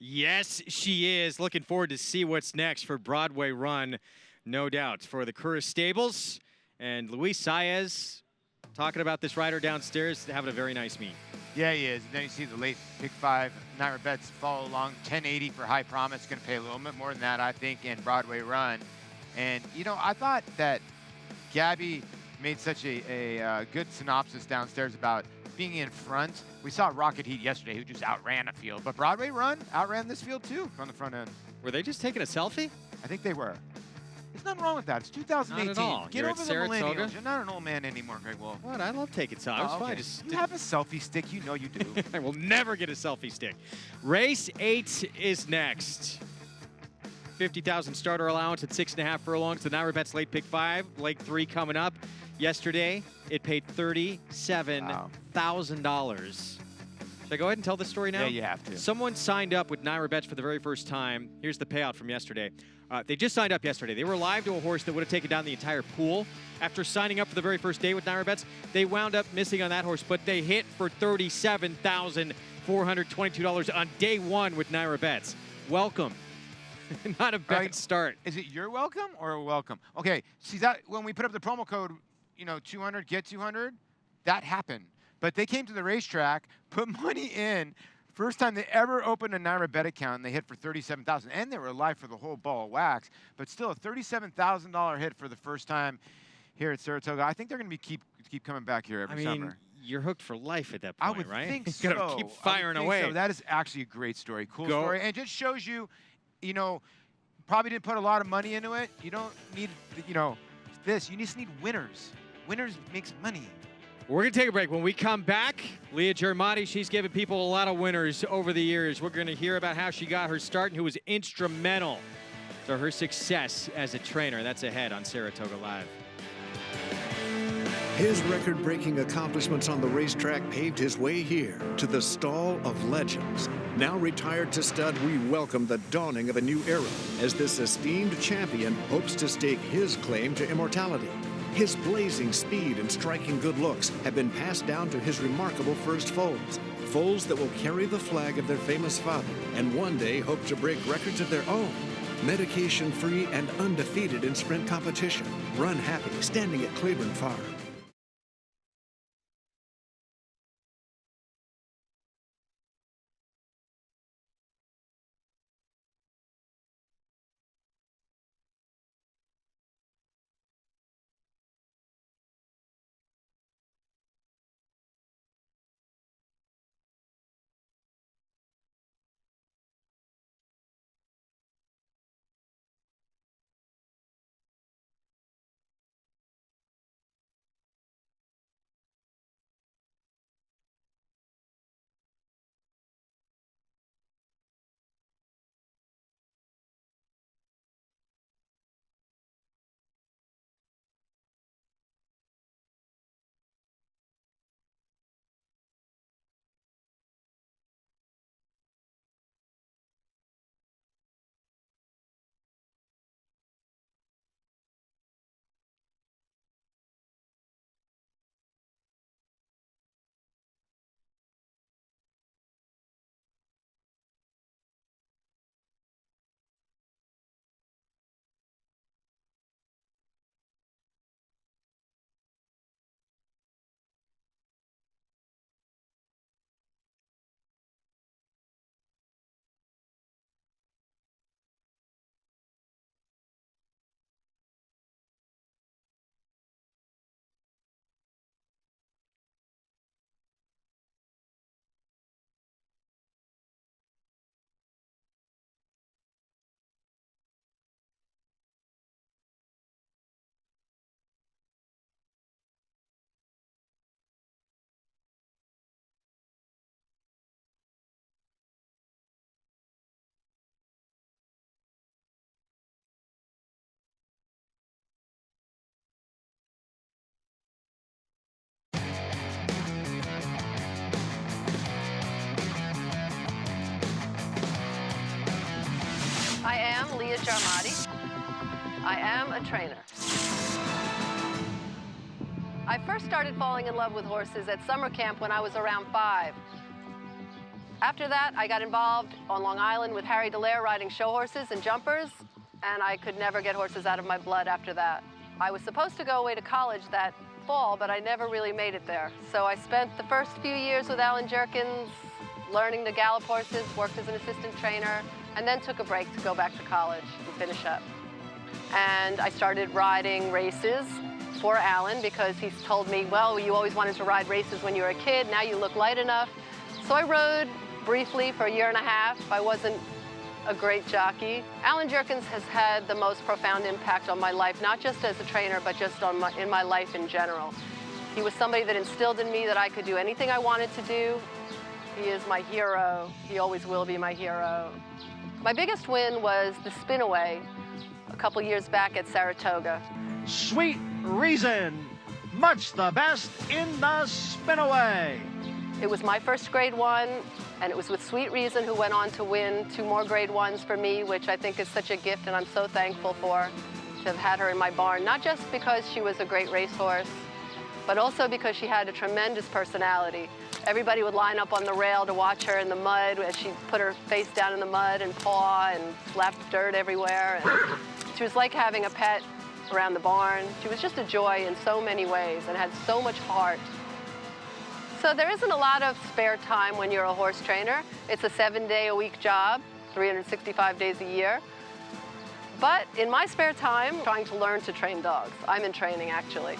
Yes, she is. Looking forward to see what's next for Broadway Run, no doubt, for the Curris Stables. And Luis Saez talking about this rider downstairs, having a very nice meet. Yeah, he is. And then you see the late pick 5, Naira Betts follow along, 1080 for High Promise. Going to pay a little bit more than that, I think, in Broadway Run. And, you know, I thought that Gabby made such a good synopsis downstairs about being in front. We saw Rocket Heat yesterday, who just outran a field. But Broadway Run outran this field, too, from the front end. Were they just taking a selfie? I think they were. There's nothing wrong with that. It's 2018. Not at all. Get You're over at the Saratoga? millennials. You're not an old man anymore, Greg Wolf. What? I love taking selfies. I was fine. Just You have a selfie stick. You know you do. I will never get a selfie stick. Race 8 is next. 50,000 starter allowance at 6.5 furlongs. The Naira Betts late pick 5. Leg 3 coming up. Yesterday, it paid $37,000. Should I go ahead and tell this story now? Yeah, you have to. Someone signed up with Naira Betts for the very first time. Here's the payout from yesterday. They just signed up yesterday. They were live to a horse that would have taken down the entire pool. After signing up for the very first day with Naira Betts, they wound up missing on that horse, but they hit for $37,422 on day 1 with Naira Betts. Welcome. Not a bad start. Is it your welcome or a welcome? Okay, see that when we put up the promo code, you know, 200, get 200, that happened. But they came to the racetrack, put money in. First time they ever opened a Naira Bet account, and they hit for $37,000, and they were live for the whole ball of wax. But still, a $37,000 hit for the first time here at Saratoga. I think they're going to be keep coming back here every summer. You're hooked for life at that point, I would right? think You gotta keep firing away. So. That is actually a great story, cool story, and it just shows you, you know, probably didn't put a lot of money into it. You don't need, you know, this. You just need winners. Winners makes money. We're going to take a break. When we come back, Leah Gyarmati, she's given people a lot of winners over the years. We're going to hear about how she got her start and who was instrumental to her success as a trainer. That's ahead on Saratoga Live. His record-breaking accomplishments on the racetrack paved his way here to the Stall of Legends. Now retired to stud, we welcome the dawning of a new era as this esteemed champion hopes to stake his claim to immortality. His blazing speed and striking good looks have been passed down to his remarkable first foals. Foals that will carry the flag of their famous father and one day hope to break records of their own. Medication-free and undefeated in sprint competition. Run happy, standing at Claiborne Farm. I am Leah Gyarmati. I am a trainer. I first started falling in love with horses at summer camp when I was around 5. After that, I got involved on Long Island with Harry Dallaire riding show horses and jumpers, and I could never get horses out of my blood after that. I was supposed to go away to college that fall, but I never really made it there. So I spent the first few years with Alan Jerkins, learning to gallop horses, worked as an assistant trainer, and then took a break to go back to college and finish up. And I started riding races for Alan because he's told me, well, you always wanted to ride races when you were a kid, now you look light enough. So I rode briefly for a year and a half. I wasn't a great jockey. Alan Jerkins has had the most profound impact on my life, not just as a trainer, but just on in my life in general. He was somebody that instilled in me that I could do anything I wanted to do. He is my hero. He always will be my hero. My biggest win was the spin-away a couple years back at Saratoga. Sweet Reason, much the best in the spin-away. It was my first grade one, and it was with Sweet Reason, who went on to win 2 more grade ones for me, which I think is such a gift, and I'm so thankful for to have had her in my barn, not just because she was a great racehorse, but also because she had a tremendous personality. Everybody would line up on the rail to watch her in the mud as she put her face down in the mud and paw and slapped dirt everywhere. And she was like having a pet around the barn. She was just a joy in so many ways and had so much heart. So there isn't a lot of spare time when you're a horse trainer. It's a 7-day-a-week job, 365 days a year. But in my spare time, I'm trying to learn to train dogs. I'm in training, actually.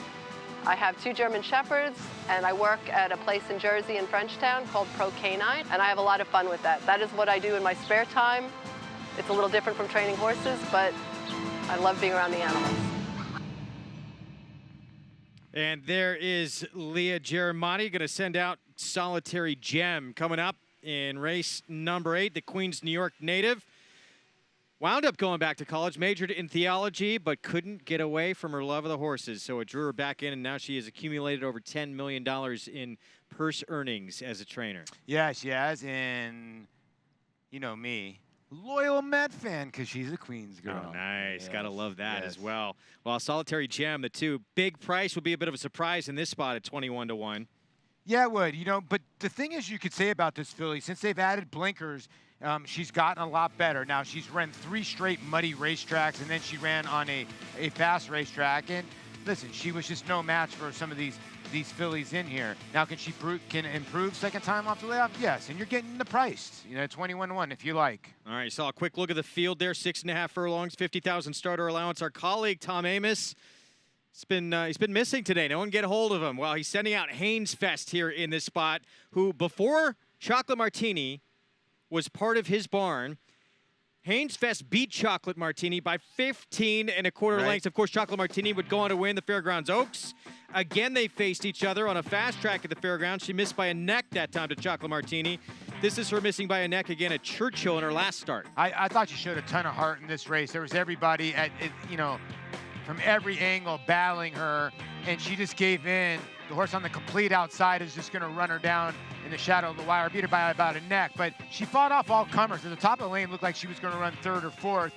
I have 2 German Shepherds, and I work at a place in Jersey in Frenchtown called Pro Canine, and I have a lot of fun with that. That is what I do in my spare time. It's a little different from training horses, but I love being around the animals. And there is Leah Gyarmati going to send out Solitary Gem coming up in race number 8. The Queens, New York native. Wound up going back to college, majored in theology, but couldn't get away from her love of the horses. So it drew her back in, and now she has accumulated over $10 million in purse earnings as a trainer. Yeah, she has, and you know me. Loyal Met fan because she's a Queens girl. Oh, nice. Yes. Gotta love that Yes. as well. Well, Solitary Gem, the 2. Big price will be a bit of a surprise in this spot at 21-1. Yeah, it would. You know, but the thing is you could say about this filly, since they've added blinkers, she's gotten a lot better. Now, she's run 3 straight muddy racetracks, and then she ran on a fast racetrack. And listen, she was just no match for some of these fillies in here. Now, can she improve second time off the layoff? Yes, and you're getting the price, 21-1 if you like. All right, saw a quick look at the field there. 6.5 furlongs, 50,000 starter allowance. Our colleague Tom Amos, he's been missing today. No one get a hold of him. Well, he's sending out Haynes Fest here in this spot, who before Chocolate Martini was part of his barn. Haynes Fest beat Chocolate Martini by 15 1/4 lengths. Of course, Chocolate Martini would go on to win the Fairgrounds Oaks. Again, they faced each other on a fast track at the Fairgrounds. She missed by a neck that time to Chocolate Martini. This is her missing by a neck again at Churchill in her last start. I thought she showed a ton of heart in this race. There was everybody from every angle battling her, and she just gave in. The horse on the complete outside is just going to run her down in the shadow of the wire, beat her by about a neck. But she fought off all comers. At the top of the lane, looked like she was going to run 3rd or 4th.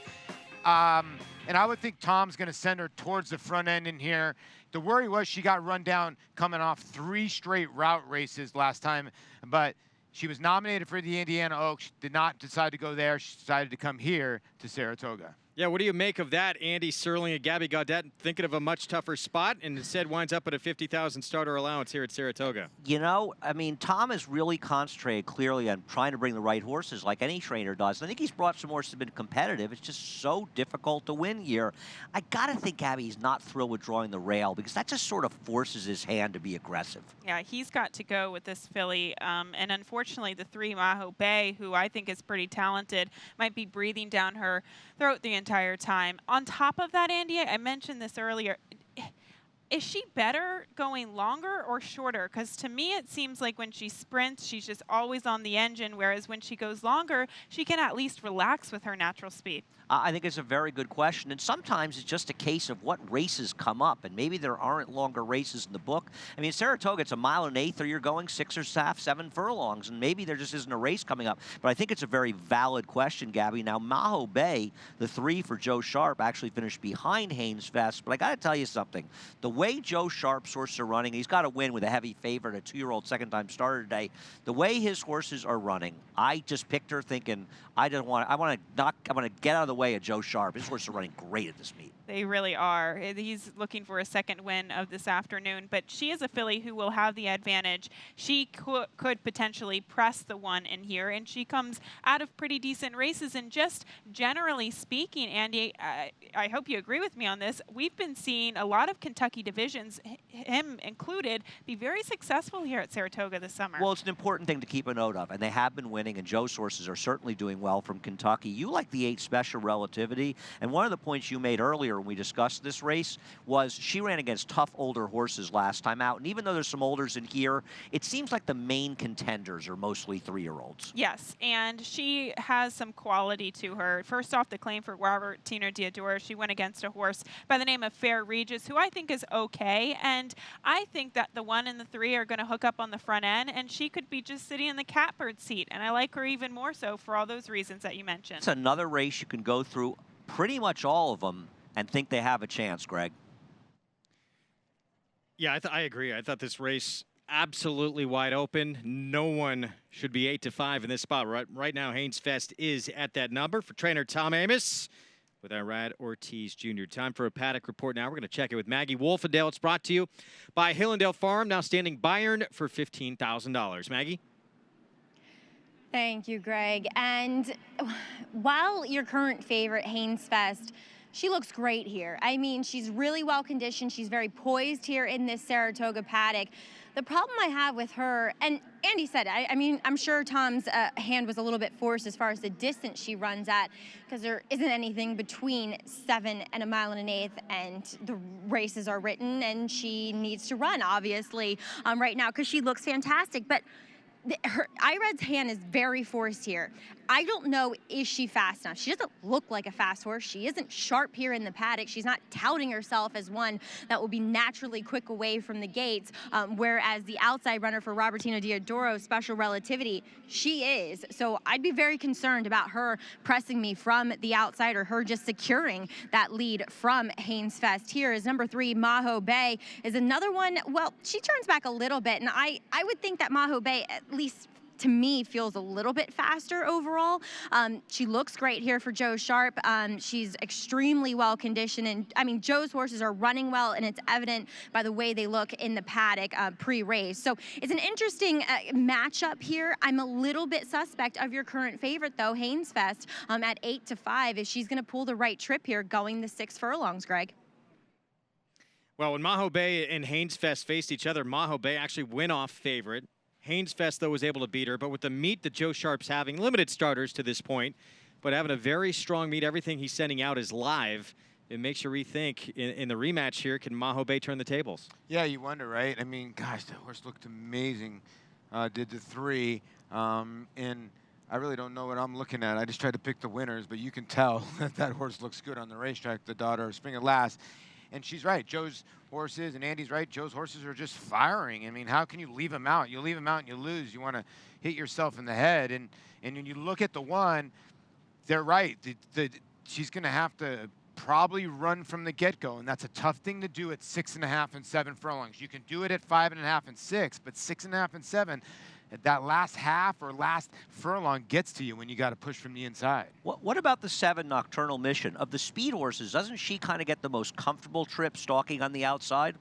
And I would think Tom's going to send her towards the front end in here. The worry was she got run down coming off 3 straight route races last time. But she was nominated for the Indiana Oaks. She did not decide to go there. She decided to come here to Saratoga. Yeah, what do you make of that? Andy Serling and Gabby Gaudet thinking of a much tougher spot, and instead winds up at a 50,000 starter allowance here at Saratoga. I mean, Tom has really concentrated clearly on trying to bring the right horses like any trainer does. I think he's brought some horses that have been competitive. It's just so difficult to win here. I got to think Gabby's not thrilled with drawing the rail because that just sort of forces his hand to be aggressive. Yeah, he's got to go with this filly. And unfortunately, the 3 Maho Bay, who I think is pretty talented, might be breathing down her throat the entire time. On top of that, Andy, I mentioned this earlier. Is she better going longer or shorter? Because to me, it seems like when she sprints, she's just always on the engine, whereas when she goes longer, she can at least relax with her natural speed. I think it's a very good question, and sometimes it's just a case of what races come up, and maybe there aren't longer races in the book. I mean, Saratoga, it's 1 1/8, or you're going 6 or 7 furlongs, and maybe there just isn't a race coming up. But I think it's a very valid question, Gabby. Now, Maho Bay, the 3 for Joe Sharp, actually finished behind Haynes Fest, but I got to tell you something. The way Joe Sharp's horses are running, he's got to win with a heavy favorite, a 2-year-old second-time starter today. The way his horses are running, I just picked her thinking, I want to get out of the way of Joe Sharp. His horses are running great at this meet. They really are. He's looking for a second win of this afternoon, but she is a filly who will have the advantage. She could potentially press the one in here, and she comes out of pretty decent races. And just generally speaking, Andy, I hope you agree with me on this. We've been seeing a lot of Kentucky divisions, him included, be very successful here at Saratoga this summer. Well, it's an important thing to keep a note of, and they have been winning, and Joe's horses are certainly doing well from Kentucky. You like the 8 Special Relativity, and one of the points you made earlier when we discussed this race was she ran against tough older horses last time out, and even though there's some olders in here, it seems like the main contenders are mostly 3-year-olds. Yes, and she has some quality to her. First off, the claim for Robertina Diodoro, she went against a horse by the name of Fair Regis, who I think is okay, and I think that the 1 and the 3 are going to hook up on the front end, and she could be just sitting in the catbird seat, and I like her even more so for all those reasons that you mentioned. It's another race you can go through pretty much all of them and think they have a chance, Greg. Yeah, I agree. I thought this race absolutely wide open. No one should be 8-5 in this spot. Right now, Haynes Fest is at that number. For trainer Tom Amos with Irad Ortiz Jr. Time for a paddock report now. We're going to check it with Maggie Wolfendale. It's brought to you by Hillendale Farm, now standing Bayern for $15,000. Maggie? Thank you, Greg. And while your current favorite, Haynes Fest, she looks great here. I mean, she's really well conditioned. She's very poised here in this Saratoga paddock. The problem I have with her, and Andy said, I mean, I'm sure Tom's hand was a little bit forced as far as the distance she runs at, because there isn't anything between 7 and 1 1/8 miles, and the races are written, and she needs to run, obviously, right now, because she looks fantastic. But Ired's hand is very forced here. I don't know, is she fast enough? She doesn't look like a fast horse. She isn't sharp here in the paddock. She's not touting herself as one that will be naturally quick away from the gates, whereas the outside runner for Robertina Diodoro, Special Relativity, she is. So I'd be very concerned about her pressing me from the outside, or her just securing that lead from Haynes Fest. Here is number 3, Maho Bay, is another one. Well, she turns back a little bit, and I would think that Maho Bay, at least to me, feels a little bit faster overall. She looks great here for Joe Sharp. She's extremely well conditioned, and I mean, Joe's horses are running well, and it's evident by the way they look in the paddock pre-race. So it's an interesting matchup here. I'm a little bit suspect of your current favorite, though, Haynes Fest, at 8-5, if she's going to pull the right trip here going the 6 furlongs, Greg. Well, when Maho Bay and Haynes Fest faced each other, Maho Bay actually went off favorite. Haynes Fest, though, was able to beat her, but with the meet that Joe Sharp's having, limited starters to this point, but having a very strong meet, everything he's sending out is live. It makes you rethink in the rematch here, can Maho Bay turn the tables? Yeah, you wonder, right? I mean, gosh, the horse looked amazing. Did the 3, and I really don't know what I'm looking at. I just tried to pick the winners, but you can tell that that horse looks good on the racetrack, the daughter of Spring at Last. And she's right, Joe's horses, and Andy's right, Joe's horses are just firing. I mean, how can you leave them out? You leave them out and you lose. You want to hit yourself in the head. And when you look at the 1, they're right. She's going to have to probably run from the get-go, and that's a tough thing to do at 6.5 and 7 furlongs. You can do it at 5.5 and 6, but 6.5 and 7, that last half or last furlong gets to you when you got to push from the inside. What about the 7 Nocturnal Mission? Of the speed horses, doesn't she kind of get the most comfortable trip stalking on the outside?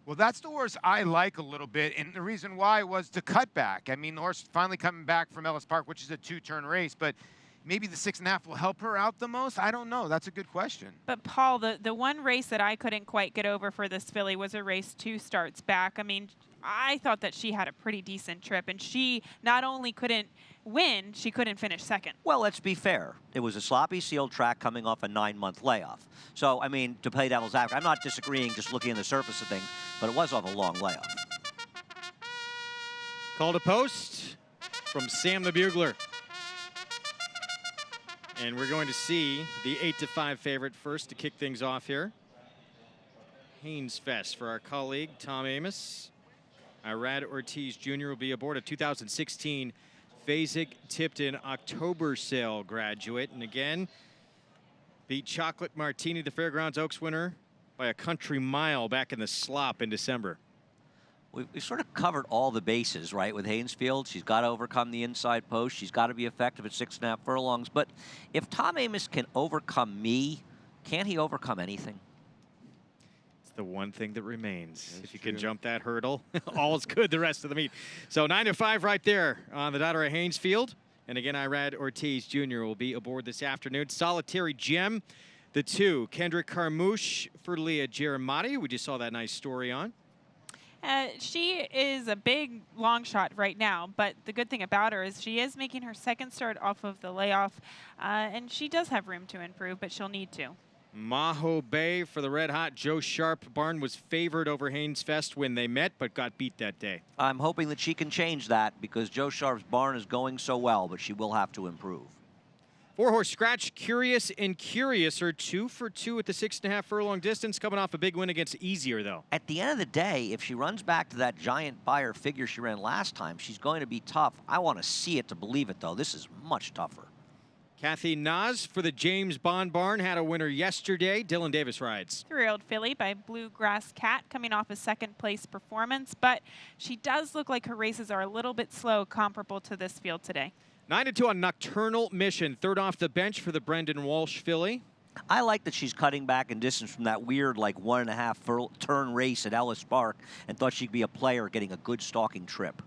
Well, that's the horse I like a little bit, and the reason why was the cutback. I mean, the horse finally coming back from Ellis Park, which is a 2-turn race, but maybe the 6.5 will help her out the most? I don't know. That's a good question. But, Paul, the one race that I couldn't quite get over for this filly was a race 2 starts back. I mean, I thought that she had a pretty decent trip, and she not only couldn't win, she couldn't finish second. Well, let's be fair. It was a sloppy sealed track coming off a 9-month layoff. So, I mean, to play devil's advocate, I'm not disagreeing just looking at the surface of things, but it was off a long layoff. Call to post from Sam the Bugler. And we're going to see the 8-5 favorite first to kick things off here. Haynes Fest for our colleague, Tom Amos. Irad Ortiz Jr. will be aboard, a 2016 Fasig-Tipton October sale graduate. And again, beat Chocolate Martini, the Fairgrounds Oaks winner by a country mile back in the slop in December. We sort of covered all the bases, right, with Haynesfield. She's got to overcome the inside post. She's got to be effective at 6.5 furlongs. But if Tom Amoss can overcome me, can't he overcome anything? It's the one thing that remains. That's if you true. can jump that hurdle, all's good the rest of the meet. So 9-5 right there on the daughter of Haynesfield. And again, Irad Ortiz Jr. will be aboard this afternoon. Solitary Gem, the 2, Kendrick Carmouche for Leah Gyarmati. We just saw that nice story on. She is a big long shot right now, but the good thing about her is she is making her second start off of the layoff, and she does have room to improve, but she'll need to. Maho Bay for the red hot Joe Sharp. Barn was favored over Haynes Fest when they met, but got beat that day. I'm hoping that she can change that because Joe Sharp's barn is going so well, but she will have to improve. 4-horse scratch, Curious and Curious are 2 for 2 at the 6.5 furlong distance, coming off a big win against Easier, though. At the end of the day, if she runs back to that giant buyer figure she ran last time, she's going to be tough. I want to see it to believe it, though. This is much tougher. Kathy Nas for the James Bond Barn had a winner yesterday. Dylan Davis rides. 3-year-old filly by Bluegrass Cat coming off a second-place performance, but she does look like her races are a little bit slow comparable to this field today. 9-2 on Nocturnal Mission. 3rd off the bench for the Brendan Walsh filly. I like that she's cutting back in distance from that weird, like, 1.5 turn race at Ellis Park and thought she'd be a player getting a good stalking trip.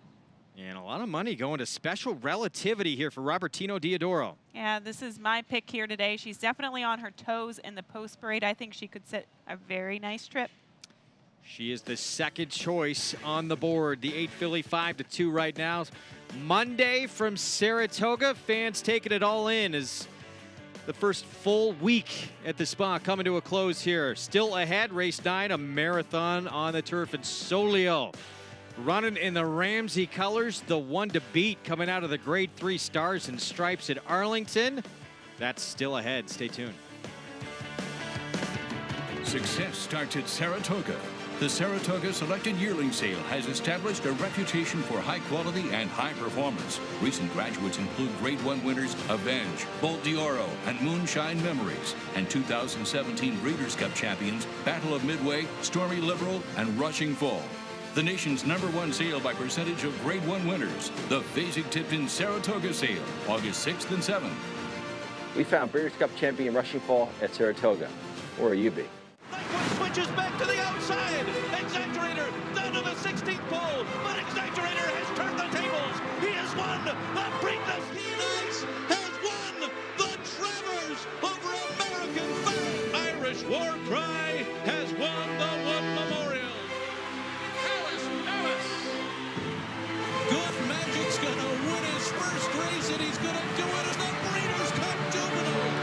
And a lot of money going to Special Relativity here for Robertino Diodoro. Yeah, this is my pick here today. She's definitely on her toes in the post parade. I think she could set a very nice trip. She is the second choice on the board. The 8 filly 5-2 right now. Monday from Saratoga. Fans taking it all in as the first full week at the spa coming to a close here. Still ahead, race 9, a marathon on the turf in Solio. Running in the Ramsey colors, the one to beat coming out of the Grade 3 Stars and Stripes at Arlington. That's still ahead. Stay tuned. Success starts at Saratoga. The Saratoga Selected Yearling Sale has established a reputation for high quality and high performance. Recent graduates include Grade 1 winners Avenge, Bolt d'Oro, and Moonshine Memories, and 2017 Breeders' Cup champions Battle of Midway, Stormy Liberal, and Rushing Full. The nation's #1 sale by percentage of Grade 1 winners, the Fasig-Tipton Saratoga Sale, August 6th and 7th. We found Breeders' Cup champion Rushing Fall at Saratoga. Where will you be? Switches back to the outside. Exaggerator down to the 16th pole, but Exaggerator has turned the tables. He has won the Breeders' has won the Travers over American Flag. Irish War Cry has won the Wood Memorial. Alice. Good Magic's gonna win his first race, and he's gonna do it in the Breeders' Cup Juvenile.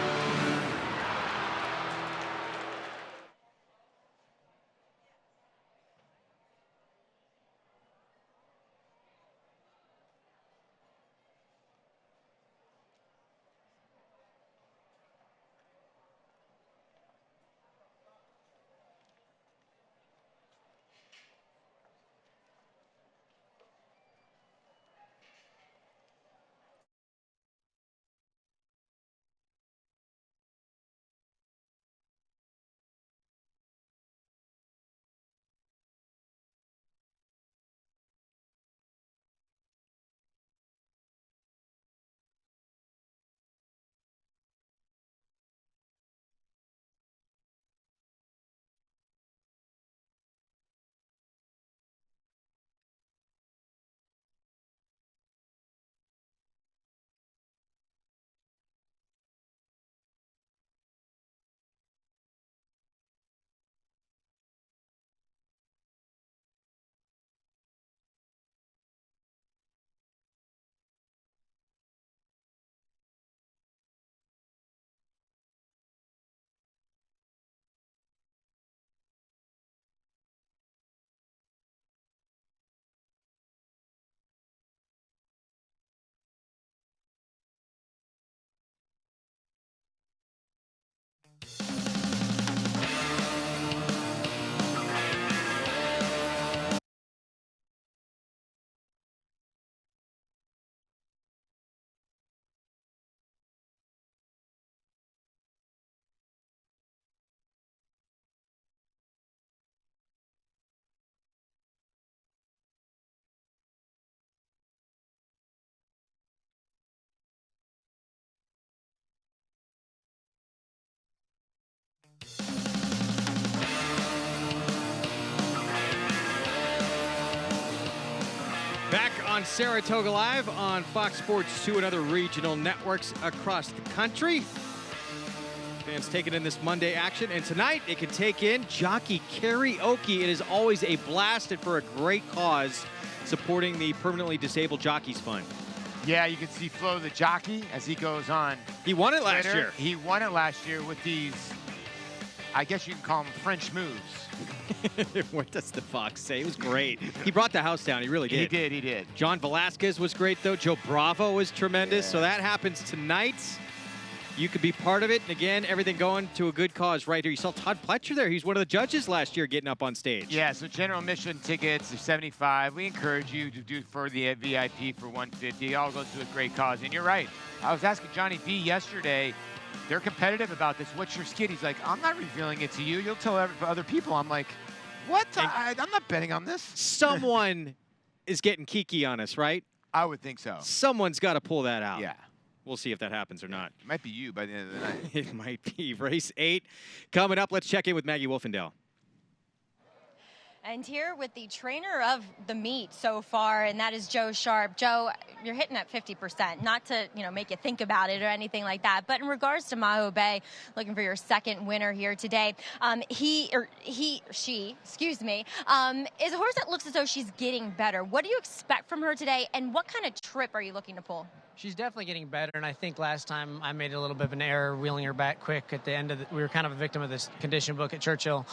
on Saratoga Live on Fox Sports 2 and other regional networks across the country. Fans taking in this Monday action, and tonight it can take in Jockey Karaoke. It is always a blast and for a great cause, supporting the permanently disabled jockeys fund. Yeah, you can see Flo the jockey as he goes on. He won it last year. He won it last year with these, I guess you can call them French moves. What does the Fox say? It was great. He brought the house down. He really did. He did. John Velasquez was great, though. Joe Bravo was tremendous. Yeah. So that happens tonight. You could be part of it. And again, everything going to a good cause right here. You saw Todd Pletcher there. He's one of the judges last year getting up on stage. Yeah, so general admission tickets are $75. We encourage you to do for the VIP for $150. It all goes to a great cause. And you're right. I was asking Johnny V yesterday. They're competitive about this. What's your skid? He's like, I'm not revealing it to you. You'll tell other people. I'm like, what? I'm not betting on this. Someone is getting kiki on us, right? I would think so. Someone's got to pull that out. Yeah. We'll see if that happens or not. It might be you by the end of the night. It might be. Race 8 coming up. Let's check in with Maggie Wolfendale. And here with the trainer of the meet so far, and that is Joe Sharp. Joe, you're hitting at 50%. Not to, make you think about it or anything like that, but in regards to Maho Bay, looking for your second winner here today, she, is a horse that looks as though she's getting better. What do you expect from her today, and what kind of trip are you looking to pull? She's definitely getting better, and I think last time I made a little bit of an error wheeling her back quick at the end of we were kind of a victim of this condition book at Churchill.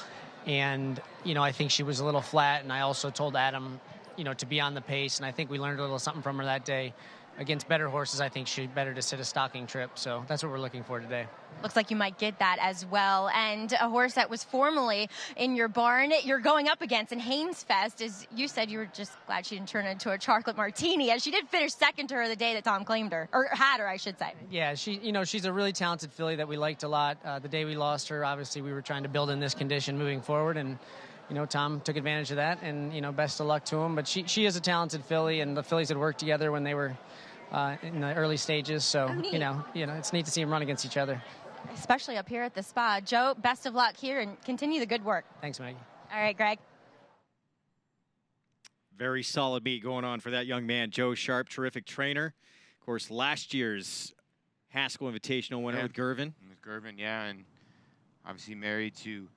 And, I think she was a little flat, and I also told Adam, to be on the pace, and I think we learned a little something from her that day. Against better horses, I think she's better to sit a stocking trip, so that's what we're looking for today. Looks like you might get that as well. And a horse that was formerly in your barn, you're going up against in Haynes Fest, as you said you were just glad she didn't turn into a chocolate martini, as she did finish second to her the day that Tom claimed her, or had her, I should say. Yeah, she's a really talented filly that we liked a lot. The day we lost her, obviously we were trying to build in this condition moving forward, and Tom took advantage of that, and, best of luck to him. But she is a talented filly, and the fillies had worked together when they were in the early stages. So, it's neat to see them run against each other. Especially up here at the spa. Joe, best of luck here, and continue the good work. Thanks, Maggie. All right, Greg. Very solid meet going on for that young man, Joe Sharp, terrific trainer. Of course, last year's Haskell Invitational winner with Gervin. With Gervin, yeah, and obviously married to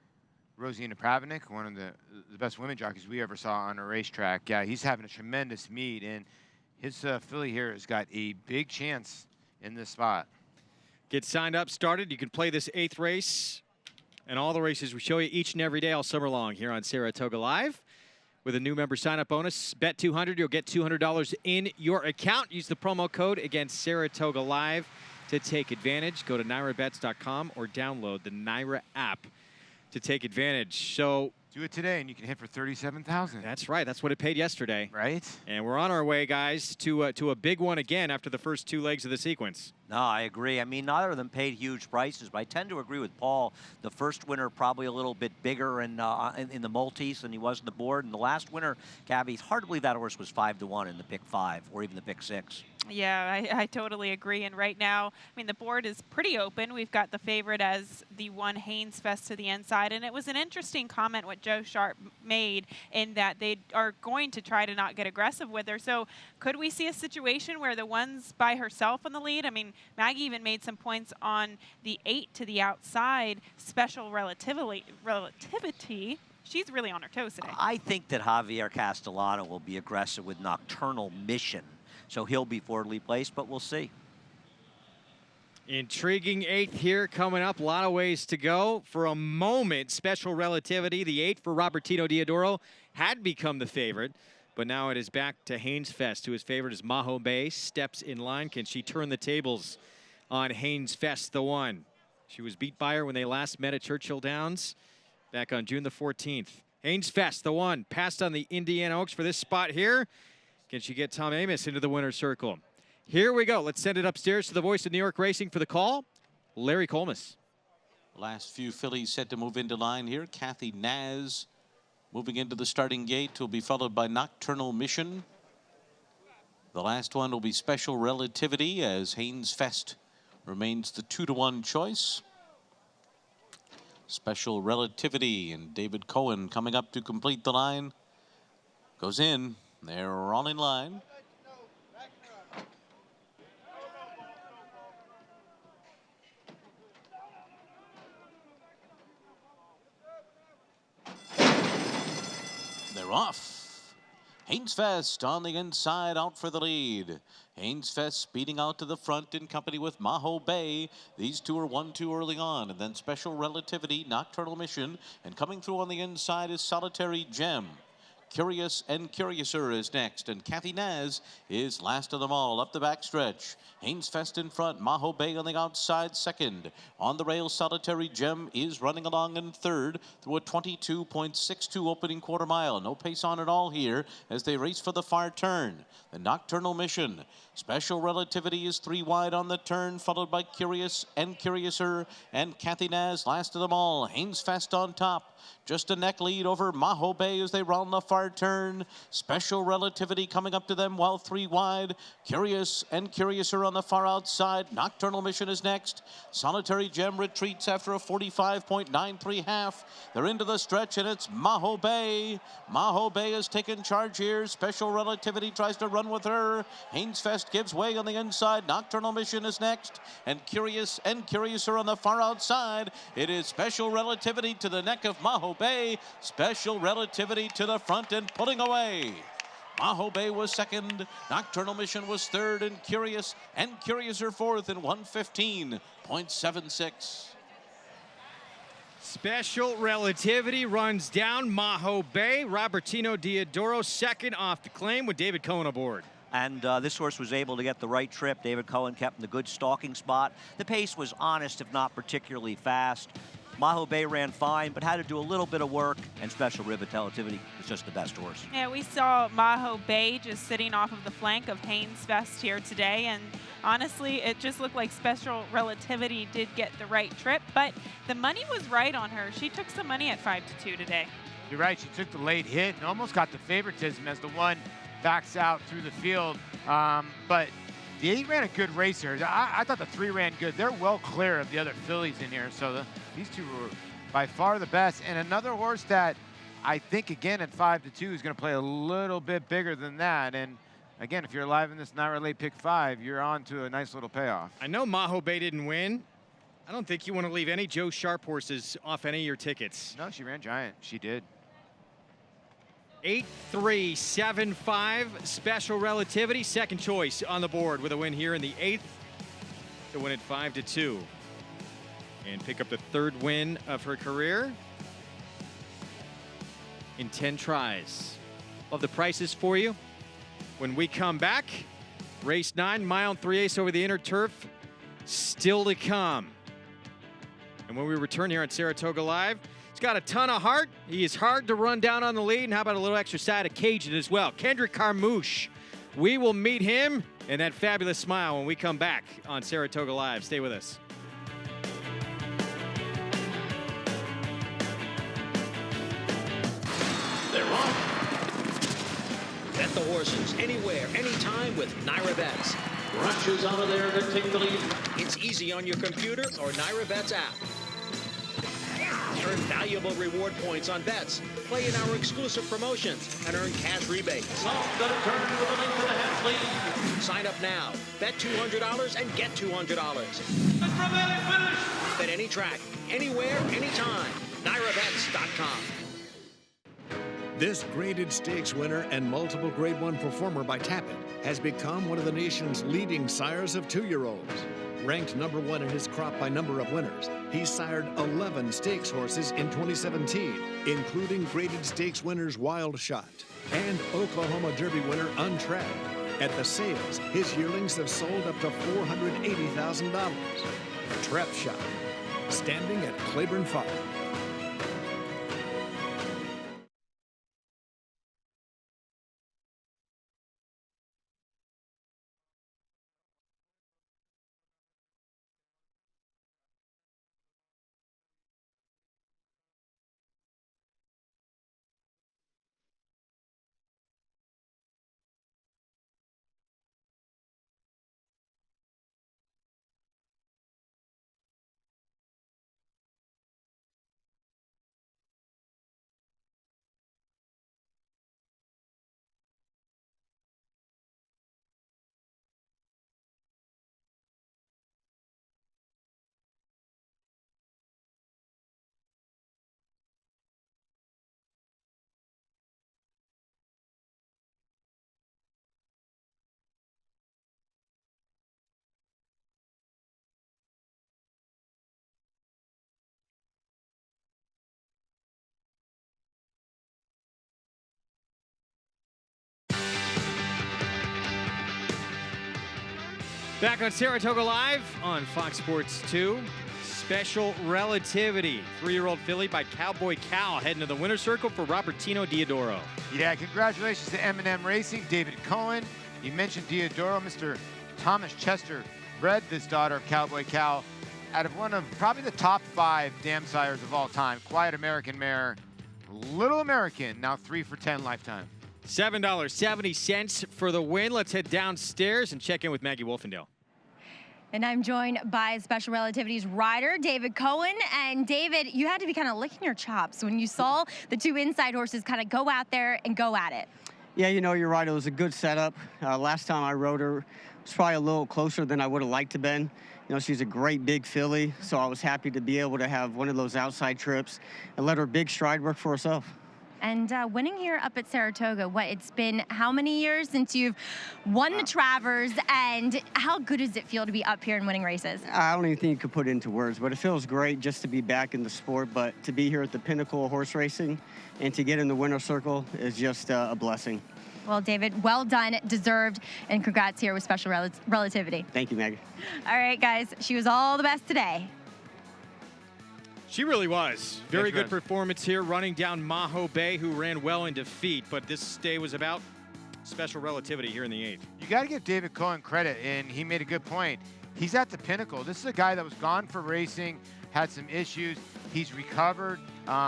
Rosina Pravnik, one of the best women jockeys we ever saw on a racetrack. Yeah, he's having a tremendous meet, and his filly here has got a big chance in this spot. Get signed up, started. You can play this 8th race and all the races we show you each and every day all summer long here on Saratoga Live. With a new member sign-up bonus, bet $200, you'll get $200 in your account. Use the promo code against Saratoga Live to take advantage. Go to NYRABets.com or download the NYRA app to take advantage. So do it today, and you can hit for $37,000. That's right. That's what it paid yesterday. Right. And we're on our way, guys, to a big one again after the first 2 legs of the sequence. No, I agree. I mean, neither of them paid huge prices, but I tend to agree with Paul. The first winner probably a little bit bigger in the multis than he was in the board. And the last winner, Gabby, it's hard to believe that horse was 5-1 in the pick 5 or even the pick 6. Yeah, I totally agree. And right now, I mean, the board is pretty open. We've got the favorite as the one Haynes Fest to the inside. And it was an interesting comment what Joe Sharp made in that they are going to try to not get aggressive with her. So could we see a situation where the one's by herself in the lead? I mean, Maggie even made some points on the 8 to the outside, special relativity. She's really on her toes today. I think that Javier Castellano will be aggressive with Nocturnal Mission. So he'll be forwardly placed, but we'll see. Intriguing 8th here coming up. A lot of ways to go. For a moment, special relativity. The 8 for Robertino Diodoro had become the favorite, but now it is back to Haynes Fest, who his favorite is Maho Bay. Steps in line. Can she turn the tables on Haynes Fest, the one? She was beat by her when they last met at Churchill Downs back on June the 14th. Haynes Fest, the one, passed on the Indiana Oaks for this spot here. Can she get Tom Amos into the winner's circle? Here we go. Let's send it upstairs to the voice of New York Racing for the call, Larry Colmus. Last few fillies set to move into line here. Kathy Naz moving into the starting gate will be followed by Nocturnal Mission. The last one will be Special Relativity as Haynes Fest remains the 2-1 choice. Special Relativity and David Cohen coming up to complete the line. Goes in. They're all in line. They're off. Hainsfest on the inside, out for the lead. Hainsfest speeding out to the front in company with Maho Bay. These two are 1-2 early on. And then Special Relativity, Nocturnal Mission. And coming through on the inside is Solitary Gem. Curious and Curiouser is next, and Kathy Naz is last of them all up the backstretch. Hainsfest in front, Maho Bay on the outside second. On the rail, Solitary Gem is running along in third through a 22.62 opening quarter mile. No pace on at all here as they race for the far turn. The Nocturnal Mission. Special Relativity is 3 wide on the turn, followed by Curious and Curiouser and Kathy Naz last of them all. Hainsfest on top. Just a neck lead over Maho Bay as they round the far turn. Special Relativity coming up to them while 3 wide. Curious and Curiouser on the far outside. Nocturnal Mission is next. Solitary Gem retreats after a 45.93 half. They're into the stretch and it's Maho Bay. Maho Bay has taken charge here. Special Relativity tries to run with her. Hainsfest gives way on the inside. Nocturnal Mission is next. And Curious and Curiouser on the far outside. It is Special Relativity to the neck of Maho Bay. Special Relativity to the front and pulling away. Maho Bay was second, Nocturnal Mission was third, and Curious and Curiouser fourth in 1:15.76. Special Relativity runs down Maho Bay. Robertino Diodoro second off the claim with David Cohen aboard. And this horse was able to get the right trip. David Cohen kept in the good stalking spot. The pace was honest, if not particularly fast. Maho Bay ran fine, but had to do a little bit of work, and Special Relativity was just the best horse. Yeah, we saw Maho Bay just sitting off of the flank of Hainsfest here today, and honestly, it just looked like Special Relativity did get the right trip, but the money was right on her. She took some money at 5-2 today. You're right, she took the late hit and almost got the favoritism as the one backs out through the field, but the 8 ran a good race here. I thought the 3 ran good. They're well clear of the other fillies in here, so these two were by far the best. And another horse that I think, again, at 5-2 is going to play a little bit bigger than that. And again, if you're alive in this NYRA late pick 5, you're on to a nice little payoff. I know Maho Bay didn't win. I don't think you want to leave any Joe Sharp horses off any of your tickets. No, she ran giant. She did. 8-3-7-5, Special Relativity, second choice on the board with a win here in the 8th to win at 5-2 and pick up the 3rd win of her career in 10 tries. Love the prices for you. When we come back, race 9, mile and 3/8 over the inner turf, still to come. And when we return here on Saratoga Live, he's got a ton of heart. He is hard to run down on the lead. And how about a little extra side of Cajun as well? Kendrick Carmouche. We will meet him and that fabulous smile when we come back on Saratoga Live. Stay with us. They're on. Bet the horses anywhere, anytime with NYRA Bets. Rushes out of there to take the lead. It's easy on your computer or NYRA Bets app. Earn valuable reward points on bets. Play in our exclusive promotions and earn cash rebates. Off the turn with a link to the half lead. Sign up now. Bet $200 and get $200. Bet any track, anywhere, anytime. NYRABets.com. This graded stakes winner and multiple Grade 1 performer by Tapit has become one of the nation's leading sires of 2-year-olds. Ranked number 1 in his crop by number of winners, he sired 11 stakes horses in 2017, including graded stakes winners Wild Shot and Oklahoma Derby winner Untrapped. At the sales, his yearlings have sold up to $480,000. Trap Shot, standing at Claiborne Farm. Back on Saratoga Live on Fox Sports 2. Special Relativity, 3-year-old filly by Cowboy Cal, heading to the winner's circle for Robertino Diodoro. Yeah, congratulations to M&M Racing, David Cohen. You mentioned Diodoro. Mr. Thomas Chester bred this daughter of Cowboy Cal out of one of probably the top 5 dam sires of all time. Quiet American mare, Little American, now 3 for 10 lifetime. $7.70 for the win. Let's head downstairs and check in with Maggie Wolfendale. And I'm joined by Special Relativity's rider, David Cohen. And David, you had to be kind of licking your chops when you saw the 2 inside horses kind of go out there and go at it. Yeah, you know, you're right. It was a good setup. Last time I rode her, it was probably a little closer than I would have liked to been. You know, she's a great big filly, so I was happy to be able to have one of those outside trips and let her big stride work for herself. And winning here up at Saratoga, it's been how many years since you've won the Travers, and how good does it feel to be up here and winning races? I don't even think you could put it into words, but it feels great just to be back in the sport, but to be here at the pinnacle of horse racing and to get in the winner's circle is just a blessing. Well, David, well done, deserved, and congrats here with Special Relativity. Thank you, Maggie. All right, guys, she was all the best today. She really was. Very good performance here, running down Maho Bay, who ran well in defeat. But this day was about Special Relativity here in the 8th. You got to give David Cohen credit, and he made a good point. He's at the pinnacle. This is a guy that was gone for racing, had some issues. He's recovered,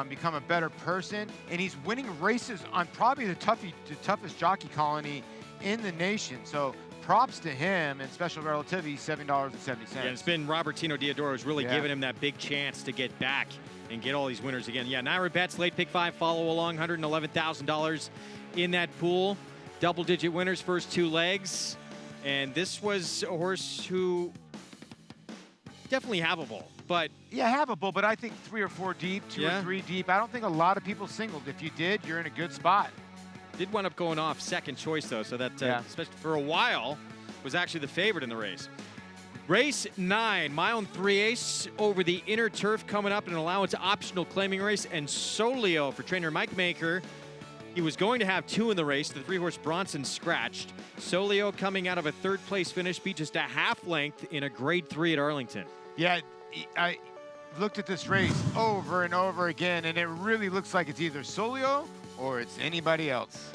become a better person, and he's winning races on probably the toughest jockey colony in the nation. So props to him, and Special Relativity, $7.70. Yeah, it's been Robertino Diodoro who's really given him that big chance to get back and get all these winners again. Yeah, Naira Betts, late pick 5, follow along, $111,000 in that pool. Double-digit winners, first 2 legs. And this was a horse who definitely havable, but... Yeah, havable, but I think 3 or 4 deep, 2 or 3 deep. I don't think a lot of people singled. If you did, you're in a good spot. Did wind up going off second choice, though, so that, especially for a while, was actually the favorite in the race. Race 9, mile and 3/8 over the inner turf coming up, an allowance optional claiming race, and Solio for trainer Mike Maker. He was going to have 2 in the race. The 3-horse Bronson scratched. Solio coming out of a 3rd-place finish, beat just a half length in a grade 3 at Arlington. Yeah, I looked at this race over and over again, and it really looks like it's either Solio or it's anybody else.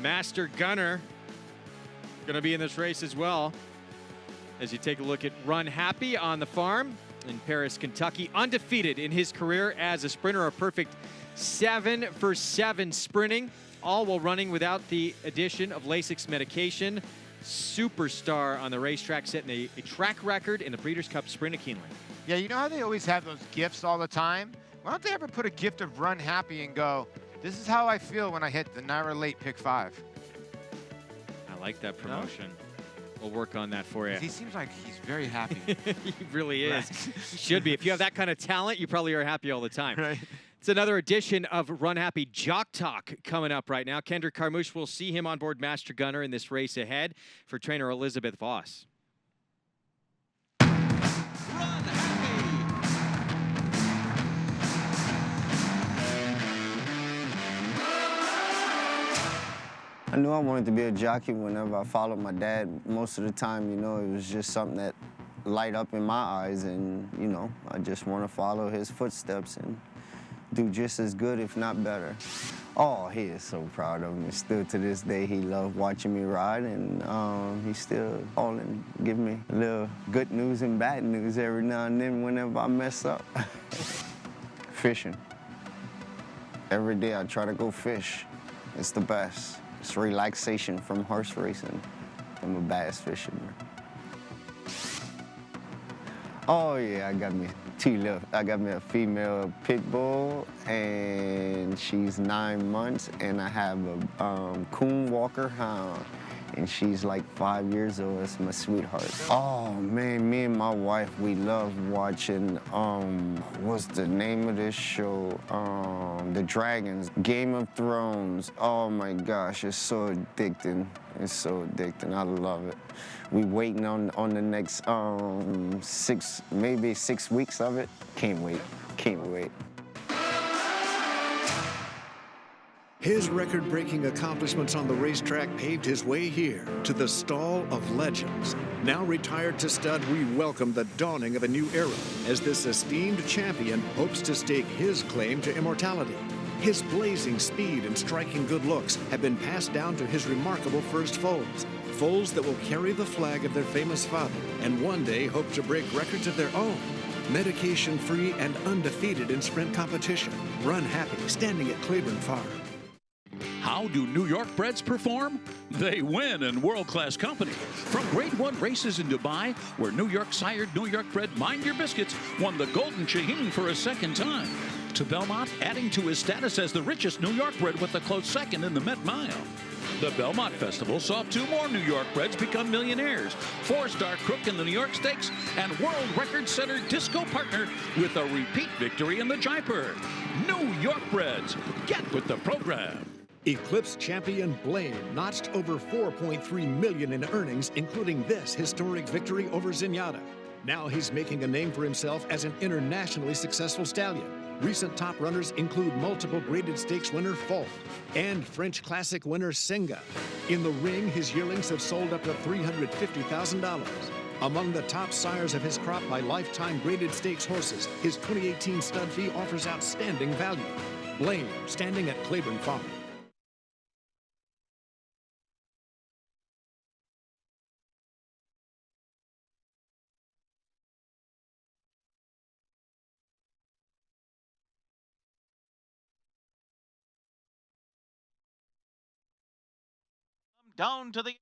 Master Gunner going to be in this race as well. As you take a look at Run Happy on the farm in Paris, Kentucky. Undefeated in his career as a sprinter, a perfect 7 for 7 sprinting, all while running without the addition of Lasix medication. Superstar on the racetrack, setting a track record in the Breeders' Cup Sprint at Keeneland. Yeah, you know how they always have those gifts all the time? Why don't they ever put a gift of Run Happy and go, this is how I feel when I hit the Naira late pick 5. I like that promotion. We'll work on that for you. He seems like he's very happy. He really is. He should be. If you have that kind of talent, you probably are happy all the time. Right. It's another edition of Run Happy Jock Talk coming up right now. Kendrick Carmouche, will see him on board Master Gunner in this race ahead for trainer Elizabeth Voss. I knew I wanted to be a jockey whenever I followed my dad. Most of the time, you know, it was just something that light up in my eyes, and, you know, I just want to follow his footsteps and do just as good, if not better. Oh, he is so proud of me. Still to this day, he loved watching me ride, and he's still calling, giving me a little good news and bad news every now and then whenever I mess up. Fishing. Every day I try to go fish. It's the best. It's relaxation from horse racing. I'm a bass fisherman. Oh yeah, I got me a female pit bull, and she's 9 months, and I have a coon walker hound, and she's like 5 years old. It's my sweetheart. Oh man, me and my wife, we love watching, what's the name of this show? The Dragons, Game of Thrones. Oh my gosh, it's so addicting. It's so addicting, I love it. We waiting on the next maybe 6 weeks of it. Can't wait, can't wait. His record-breaking accomplishments on the racetrack paved his way here to the stall of legends. Now retired to stud, we welcome the dawning of a new era as this esteemed champion hopes to stake his claim to immortality. His blazing speed and striking good looks have been passed down to his remarkable first foals. Foals that will carry the flag of their famous father and one day hope to break records of their own. Medication-free and undefeated in sprint competition. Run happy, standing at Claiborne Farm. How do New York breds perform? They win in world-class company. From Grade 1 races in Dubai, where New York-sired New York bred Mind Your Biscuits won the Golden Shaheen for a second time, to Belmont adding to his status as the richest New York bred with a close second in the Met Mile. The Belmont Festival saw 2 more New York breds become millionaires, 4-star Crook in the New York Stakes, and world record-setter Disco Partner with a repeat victory in the Jaipur. New York breds, get with the program. Eclipse champion Blaine notched over $4.3 million in earnings, including this historic victory over Zenyatta. Now he's making a name for himself as an internationally successful stallion. Recent top runners include multiple graded stakes winner Fault and French Classic winner Senga. In the ring, his yearlings have sold up to $350,000. Among the top sires of his crop by lifetime graded stakes horses, his 2018 stud fee offers outstanding value. Blaine, standing at Claiborne Farm. Down to the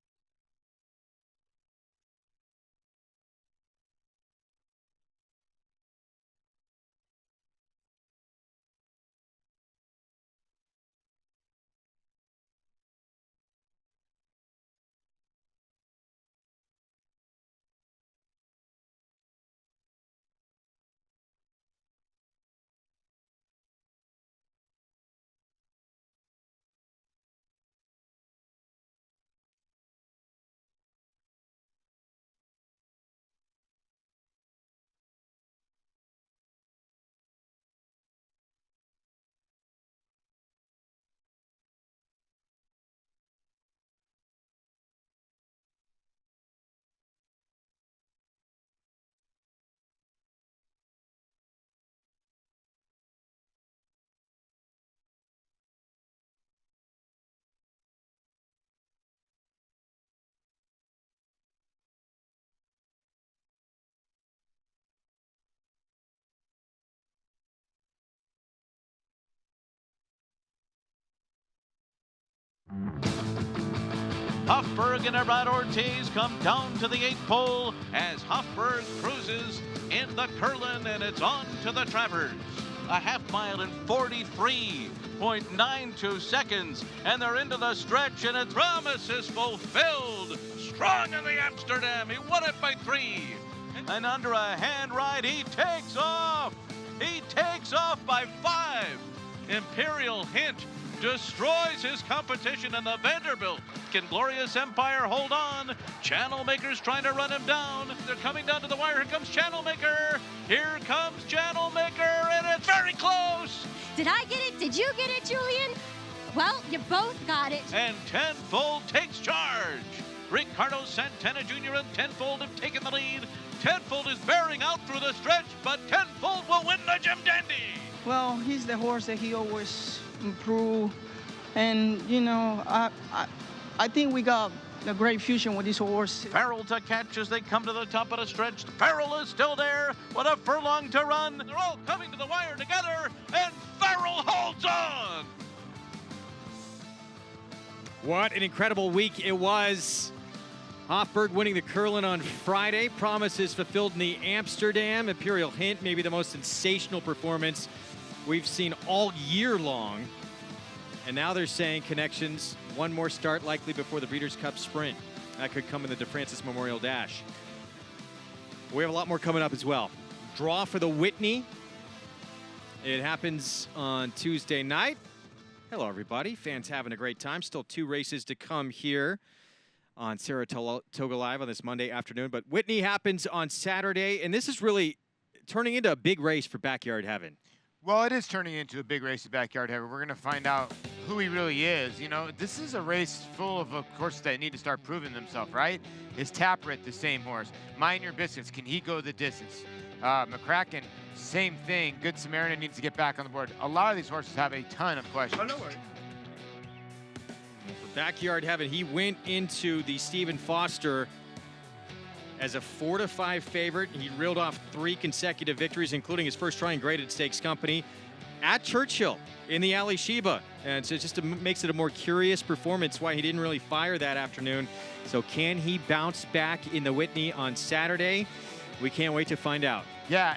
Huffberg and Ebrad Ortiz come down to the 8th pole as Huffberg cruises in the Curlin, and it's on to the Travers. A half mile in 43.92 seconds, and they're into the stretch, and its promise is fulfilled. Strong in the Amsterdam, he won it by 3. And under a hand ride, he takes off. He takes off by 5. Imperial Hint destroys his competition in the Vanderbilt. Can Glorious Empire hold on? Channel Maker's trying to run him down. They're coming down to the wire. Here comes Channel Maker. Here comes Channel Maker, and it's very close. Did I get it? Did you get it, Julian? Well, you both got it. And Tenfold takes charge. Ricardo Santana Jr. and Tenfold have taken the lead. Tenfold is bearing out through the stretch, but Tenfold will win the Jim Dandy. Well, he's the horse that he always improve, and you know, I think we got a great fusion with this horse. Farrell to catch as they come to the top of the stretch. Farrell is still there. What a furlong to run. They're all coming to the wire together, and Farrell holds on. What an incredible week it was. Hofberg winning the Curlin on Friday. Promises fulfilled in the Amsterdam. Imperial Hint, maybe the most sensational performance we've seen all year long. And now they're saying connections, one more start likely before the Breeders' Cup Sprint. That could come in the DeFrancis Memorial Dash. We have a lot more coming up as well. Draw for the Whitney. It happens on Tuesday night. Hello, everybody. Fans having a great time. Still 2 races to come here on Saratoga Live on this Monday afternoon. But Whitney happens on Saturday, and this is really turning into a big race for Backyard Heaven. Well, it is turning into a big race at Backyard Heaven. We're going to find out who he really is. You know, this is a race full of horses that need to start proving themselves, right? Is Taprit the same horse? Mind Your Biscuits, can he go the distance? McCracken, same thing. Good Samaritan needs to get back on the board. A lot of these horses have a ton of questions. Oh, no worries. For Backyard Heaven, he went into the Stephen Foster as a 4-5 favorite. He reeled off 3 consecutive victories, including his first try in graded stakes company at Churchill in the Ali Sheba. And so it just makes it a more curious performance, why he didn't really fire that afternoon. So can he bounce back in the Whitney on Saturday? We can't wait to find out. Yeah,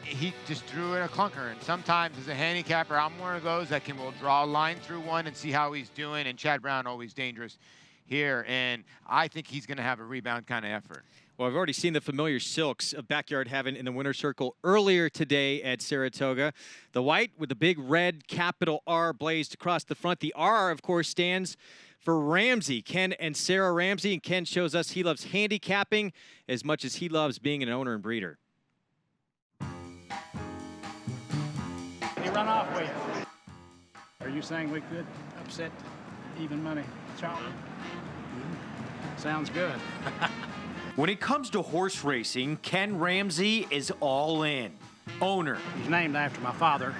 he just threw in a clunker. And sometimes as a handicapper, I'm one of those that will draw a line through one and see how he's doing. And Chad Brown always dangerous here. And I think he's going to have a rebound kind of effort. Well, I've already seen the familiar silks of Backyard Heaven in the winner's circle earlier today at Saratoga. The white with the big red capital R blazed across the front. The R, of course, stands for Ramsey. Ken and Sarah Ramsey. And Ken shows us he loves handicapping as much as he loves being an owner and breeder. He run off with you. Are you saying we could upset even money, Charlie? Sounds good. When it comes to horse racing, Ken Ramsey is all in. Owner. He's named after my father.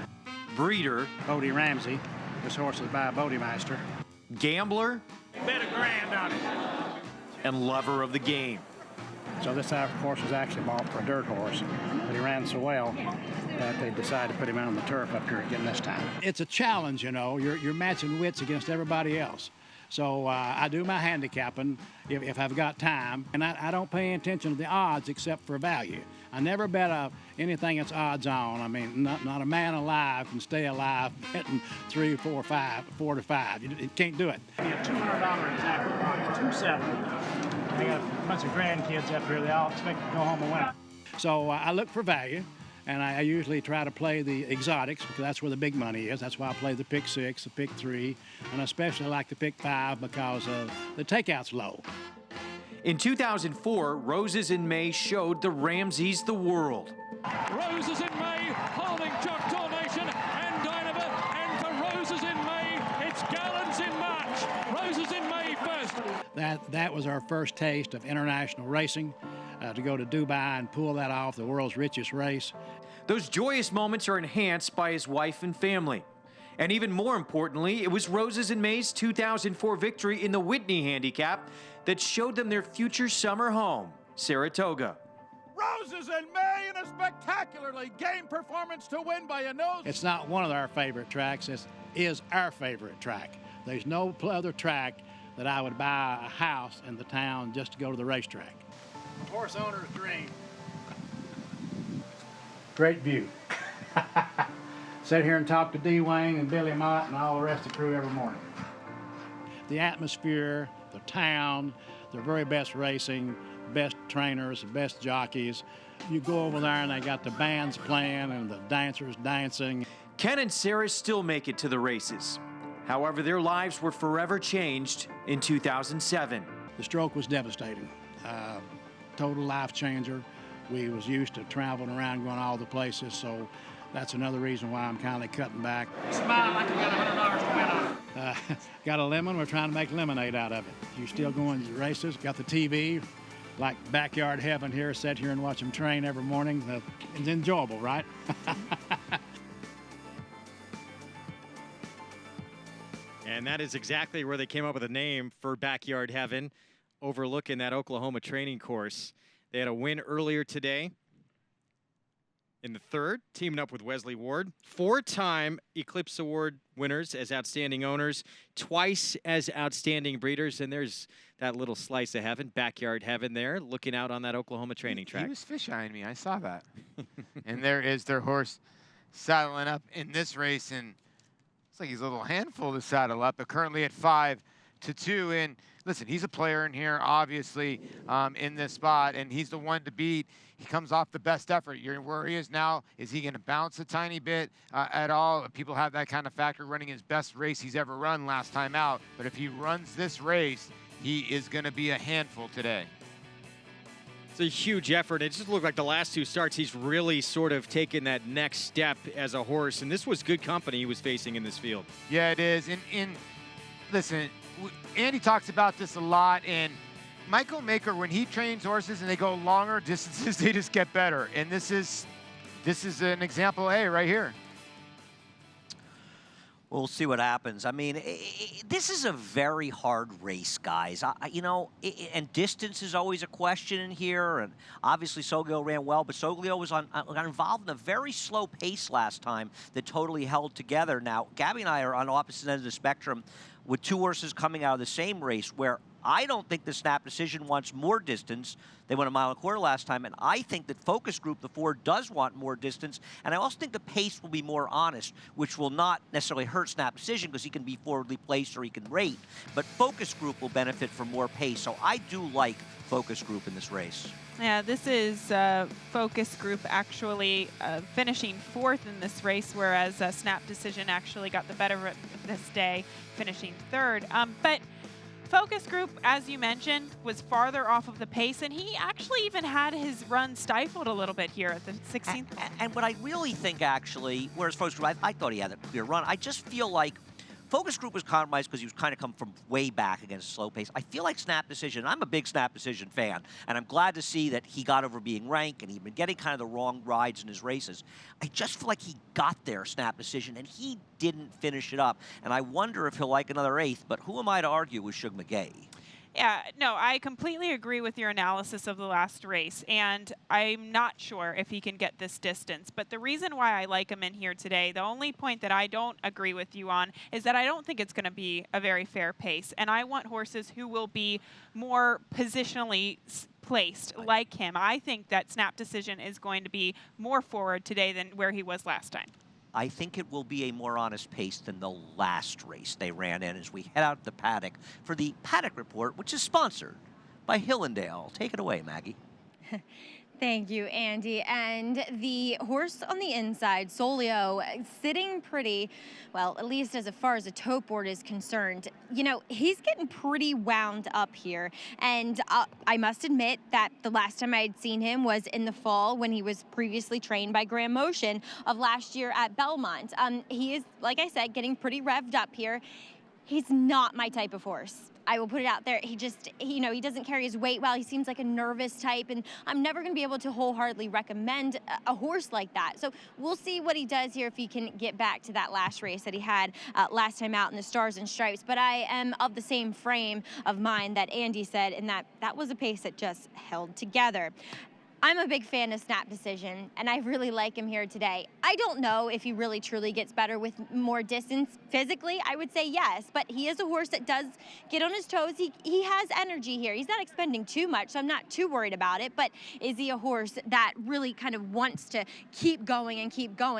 Breeder. Bodie Ramsey. This horse is by a Bodie-meister. Gambler. Bet $1,000 on it. And lover of the game. So this horse was actually bought for a dirt horse, but he ran so well that they decided to put him out on the turf up here again this time. It's a challenge, you know. You're matching wits against everybody else. So I do my handicapping if I've got time, and I don't pay attention to the odds except for value. I never bet anything that's odds on. I mean, not a man alive can stay alive betting 3, 4, 5, 4 to 5. You can't do it. Be a $200 exact price, 270. I got a bunch of grandkids up here. They all expect to go home and win. So I look for value. And I usually try to play the exotics because that's where the big money is. That's why I play the pick 6, the pick 3, and I especially like the pick 5 because the takeout's low. In 2004, Roses in May showed the Ramseys the world. Roses in May, holding Choctaw Nation and Dynamo, and for Roses in May, it's Gallants in March. Roses in May first. That was our first taste of international racing. To go to Dubai and pull that off, the world's richest race. Those joyous moments are enhanced by his wife and family. And even more importantly, it was Roses in May's 2004 victory in the Whitney Handicap that showed them their future summer home, Saratoga. Roses in May in a spectacularly game performance to win by a nose. It's not one of our favorite tracks. It is our favorite track. There's no other track that I would buy a house in the town just to go to the racetrack. Horse owner's dream. Great view. Sit here and talk to D. Wayne and Billy Mott and all the rest of the crew every morning. The atmosphere, the town, the very best racing, best trainers, the best jockeys. You go over there and they got the bands playing and the dancers dancing. Ken and Sarah still make it to the races. However, their lives were forever changed in 2007. The stroke was devastating. Total life changer. We was used to traveling around, going all the places, so that's another reason why I'm kind of cutting back. Smile like you got $100 to win on. Got a lemon, we're trying to make lemonade out of it. You still going to the races, got the TV, like Backyard Heaven here, sit here and watch them train every morning. It's enjoyable, right? And that is exactly where they came up with a name for Backyard Heaven, overlooking that Oklahoma training course. They had a win earlier today in the third, teaming up with Wesley Ward. 4-time Eclipse Award winners as outstanding owners, twice as outstanding breeders. And there's that little slice of heaven, Backyard Heaven there, looking out on that Oklahoma training track. He was fish-eyeing me. I saw that. And there is their horse saddling up in this race. And it's like he's a little handful to saddle up, but currently at 5-2. And listen, he's a player in here, obviously, in this spot, and he's the one to beat. He comes off the best effort. Where he is now, is he going to bounce a tiny bit at all? People have that kind of factor running his best race he's ever run last time out. But if he runs this race, he is going to be a handful today. It's a huge effort. It just looked like the last two starts, he's really sort of taken that next step as a horse, and this was good company he was facing in this field. Yeah, it is. And listen, Andy talks about this a lot, and Michael Maker, when he trains horses and they go longer distances, they just get better. And this is an example A right here. We'll see what happens. I mean, this is a very hard race, guys. You know, and distance is always a question in here. And obviously, Soglio ran well, but Soglio got involved in a very slow pace last time that totally held together. Now, Gabby and I are on opposite ends of the spectrum with two horses coming out of the same race where I don't think the Snap Decision wants more distance. They went a mile and a quarter last time, and I think that Focus Group, the 4, does want more distance, and I also think the pace will be more honest, which will not necessarily hurt Snap Decision because he can be forwardly placed or he can rate, but Focus Group will benefit from more pace, so I do like Focus Group in this race. Yeah, this is Focus Group actually finishing 4th in this race, whereas Snap Decision actually got the better of it this day, finishing 3rd. But Focus Group, as you mentioned, was farther off of the pace, and he actually even had his run stifled a little bit here at the 16th. And what I really think, actually, whereas Focus Group, I thought he had a clear run. I just feel like Focus Group was compromised because he was kind of come from way back against a slow pace. I feel like Snap Decision, I'm a big Snap Decision fan, and I'm glad to see that he got over being rank and he'd been getting kind of the wrong rides in his races. I just feel like he got there, Snap Decision, and he didn't finish it up. And I wonder if he'll like another 8th, but who am I to argue with Shug McGay? Yeah, no, I completely agree with your analysis of the last race, and I'm not sure if he can get this distance. But the reason why I like him in here today, the only point that I don't agree with you on, is that I don't think it's going to be a very fair pace. And I want horses who will be more positionally placed like him. I think that Snap Decision is going to be more forward today than where he was last time. I think it will be a more honest pace than the last race they ran in as we head out to the paddock for the Paddock Report, which is sponsored by Hillendale. Take it away, Maggie. Thank you, Andy. And the horse on the inside, Solio, sitting pretty, well, at least as far as the tote board is concerned. You know, he's getting pretty wound up here. And I must admit that the last time I had seen him was in the fall when he was previously trained by Grand Motion of last year at Belmont. He is, like I said, getting pretty revved up here. He's not my type of horse. I will put it out there. He just, you know, he doesn't carry his weight well. He seems like a nervous type, and I'm never going to be able to wholeheartedly recommend a horse like that. So we'll see what he does here if he can get back to that last race that he had last time out in the Stars and Stripes. But I am of the same frame of mind that Andy said, and that was a pace that just held together. I'm a big fan of Snap Decision, and I really like him here today. I don't know if he really truly gets better with more distance. Physically, I would say yes, but he is a horse that does get on his toes. He has energy here. He's not expending too much, so I'm not too worried about it, but is he a horse that really kind of wants to keep going,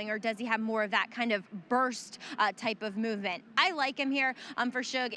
or does he have more of that kind of burst type of movement? I like him here for Shug.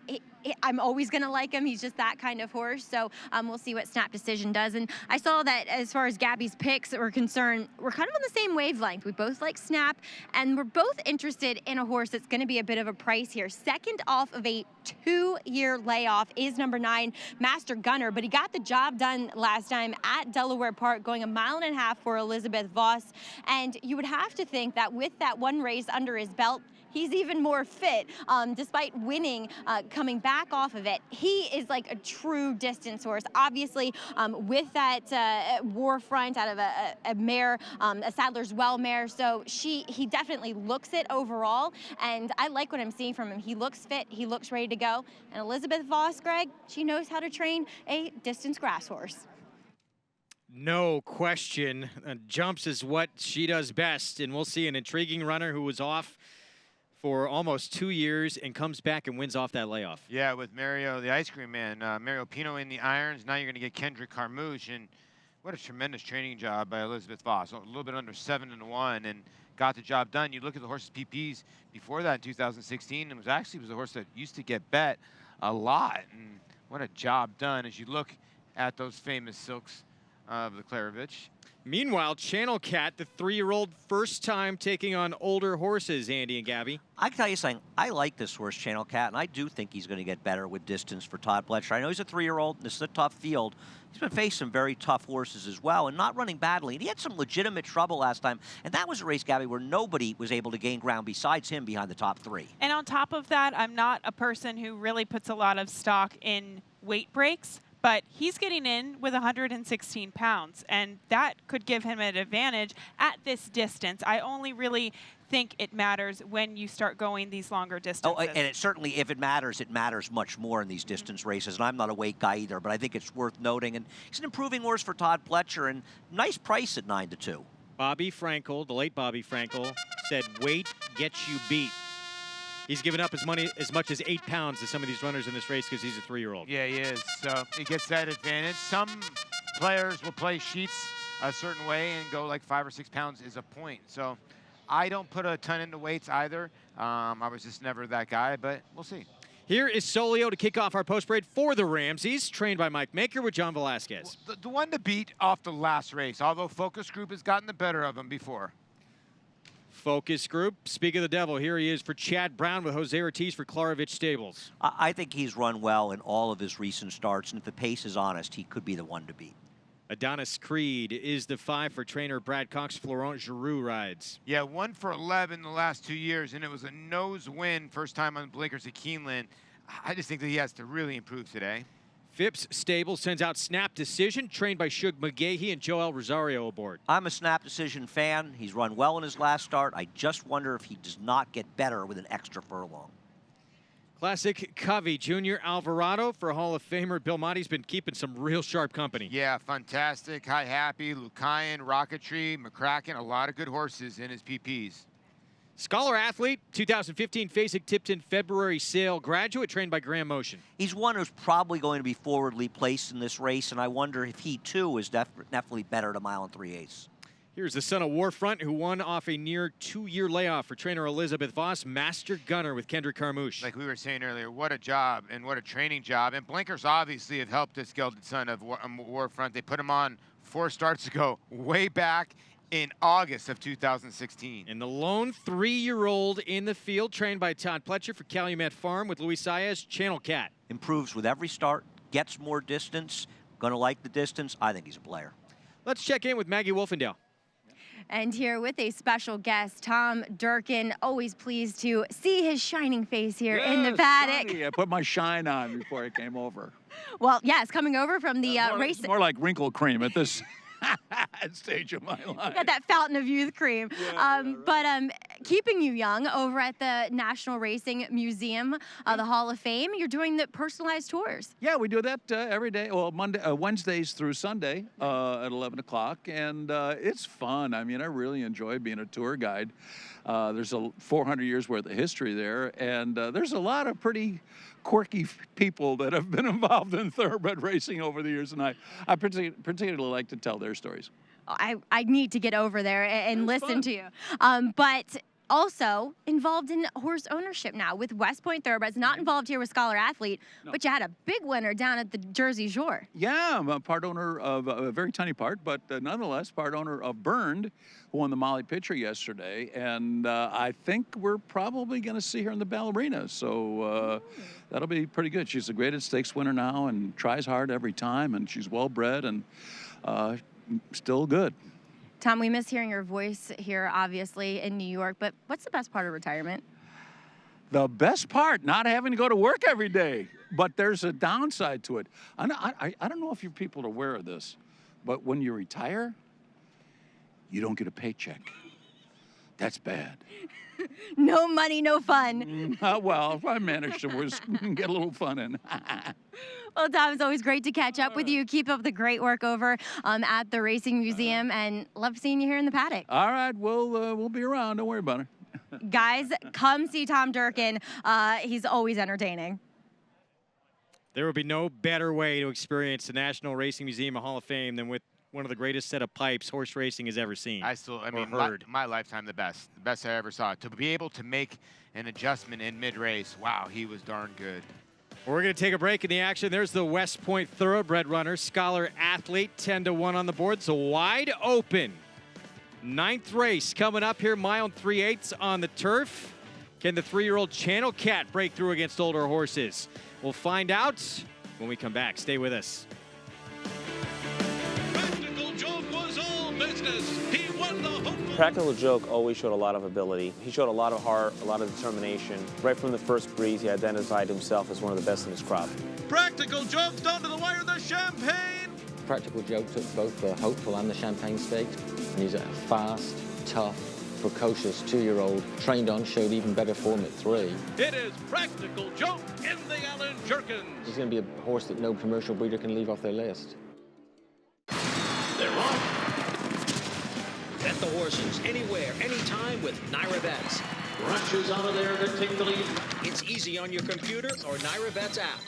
I'm always going to like him. He's just that kind of horse, so we'll see what Snap Decision does. And I saw that as far as Gabby's picks were concerned, we're kind of on the same wavelength. We both like Snap, and we're both interested in a horse that's going to be a bit of a price here. Second off of a 2-year layoff is number 9, Master Gunner, but he got the job done last time at Delaware Park, going 1.5 miles for Elizabeth Voss. And you would have to think that with that one race under his belt, he's even more fit, despite winning, coming back off of it. He is like a true distance horse. Obviously, with that war front out of a mare, a Sadler's Well mare, so he definitely looks it overall, and I like what I'm seeing from him. He looks fit, he looks ready to go, and Elizabeth Voss, Greg, she knows how to train a distance grass horse. No question. Jumps is what she does best, and we'll see an intriguing runner who was off for almost 2 years and comes back and wins off that layoff. Yeah, with Mario, the ice cream man, Mario Pino in the irons. Now you're going to get Kendrick Carmouche, and what a tremendous training job by Elizabeth Voss. A little bit under 7-1, and got the job done. You look at the horse's PPs before that in 2016, and was a horse that used to get bet a lot, and what a job done as you look at those famous silks of the Klarovich. Meanwhile, Channel Cat, the 3-year-old, first time taking on older horses, Andy and Gabby. I can tell you something. I like this horse, Channel Cat, and I do think he's going to get better with distance for Todd Pletcher. I know he's a 3-year-old, and this is a tough field. He's been facing some very tough horses as well and not running badly. And he had some legitimate trouble last time, and that was a race, Gabby, where nobody was able to gain ground besides him behind the top 3. And on top of that, I'm not a person who really puts a lot of stock in weight breaks, but he's getting in with 116 pounds, and that could give him an advantage at this distance. I only really think it matters when you start going these longer distances. Oh, and it certainly, if it matters much more in these distance races. And I'm not a weight guy either, but I think it's worth noting. And he's an improving horse for Todd Pletcher, and nice price at 9-2. Bobby Frankel, the late Bobby Frankel, said weight gets you beat. He's given up as much as 8 pounds to some of these runners in this race because he's a 3-year-old. Yeah, he is. So he gets that advantage. Some players will play sheets a certain way and go like 5 or 6 pounds is a point. So I don't put a ton into weights either. I was just never that guy, but we'll see. Here is Solio to kick off our post parade for the Ramseys, trained by Mike Maker with John Velasquez. Well, the one to beat off the last race, although Focus Group has gotten the better of him before. Focus Group. Speak of the devil, here he is for Chad Brown with Jose Ortiz for Klarovich Stables. I think he's run well in all of his recent starts, and if the pace is honest, he could be the one to beat. Adonis Creed is the 5 for trainer Brad Cox. Florent Giroux rides. Yeah, 1 for 11 the last 2 years, and it was a nose win first time on blinkers at Keeneland. I just think that he has to really improve today. Phipps Stable sends out Snap Decision, trained by Shug McGahee and Joel Rosario aboard. I'm a Snap Decision fan. He's run well in his last start. I just wonder if he does not get better with an extra furlong. Classic Covey Jr. Alvarado for Hall of Famer Bill Mottie's been keeping some real sharp company. Yeah, fantastic. High Happy, Lucayan, Rocketry, McCracken, a lot of good horses in his PPs. Scholar Athlete, 2015 Fasig-Tipton February sale graduate, trained by Graham Motion. He's one who's probably going to be forwardly placed in this race, and I wonder if he, too, is definitely better at 1 3/8. Here's the son of Warfront, who won off a near 2-year layoff for trainer Elizabeth Voss, Master Gunner with Kendrick Carmouche. Like we were saying earlier, what a job and what a training job. And blinkers obviously have helped this gelded son of Warfront. They put him on 4 starts ago, way back in August of 2016. And the lone 3-year-old in the field, trained by Todd Pletcher for Calumet Farm with Luis Saez, Channel Cat. Improves with every start, gets more distance, gonna like the distance. I think he's a player. Let's check in with Maggie Wolfendale. And here with a special guest, Tom Durkin. Always pleased to see his shining face here in the paddock. Sunny. I put my shine on before I came over. Well, yes, coming over from the race. More like wrinkle cream at this stage of my life. You got that fountain of youth cream. But keeping you young over at the National Racing Museum, the Hall of Fame, you're doing the personalized tours. Yeah, we do that every day. Well, Wednesdays through Sunday at 11 o'clock, and it's fun. I mean, I really enjoy being a tour guide. There's 400 years worth of history there, and there's a lot of pretty quirky people that have been involved in thoroughbred racing over the years, and I particularly like to tell their stories. I need to get over there and listen to you. But also involved in horse ownership now with West Point Thoroughbreds, not involved here with Scholar Athlete, but you had a big winner down at the Jersey Shore. Yeah, I'm a part owner of a very tiny part, but nonetheless part owner of Burned, who won the Molly Pitcher yesterday, and I think we're probably going to see her in the ballerina, so that'll be pretty good. She's a graded stakes winner now and tries hard every time, and she's well bred and still good. Tom, we miss hearing your voice here, obviously, in New York, but what's the best part of retirement? The best part, not having to go to work every day, but there's a downside to it. I don't know if you people are aware of this, but when you retire, you don't get a paycheck. That's bad. No money, no fun. Well, if I manage to get a little fun in. Well, Tom, it's always great to catch up with you. Keep up the great work over at the Racing Museum, and love seeing you here in the paddock. All right, we'll be around. Don't worry about it. Guys, come see Tom Durkin. He's always entertaining. There would be no better way to experience the National Racing Museum Hall of Fame than with one of the greatest set of pipes horse racing has ever seen. I mean, my lifetime, the best I ever saw. To be able to make an adjustment in mid-race, wow, he was darn good. We're going to take a break in the action. There's the West Point Thoroughbred runner, Scholar Athlete, 10-1 on the board. So wide open. 9th race coming up here, mile and 3/8 on the turf. Can the 3-year-old Channel Cat break through against older horses? We'll find out when we come back. Stay with us. Practical Joke was all business. He won the home. Practical Joke always showed a lot of ability. He showed a lot of heart, a lot of determination. Right from the first breeze, he identified himself as one of the best in his crop. Practical Joke down to the wire, the Champagne. Practical Joke took both the Hopeful and the Champagne Stakes, and he's a fast, tough, precocious 2-year-old, trained on, showed even better form at 3. It is Practical Joke in the Allen Jerkins. He's going to be a horse that no commercial breeder can leave off their list. They're off. Bet the horses anywhere, anytime with Naira Bets. Rushes out of there to take the lead. It's easy on your computer or Naira Bets app.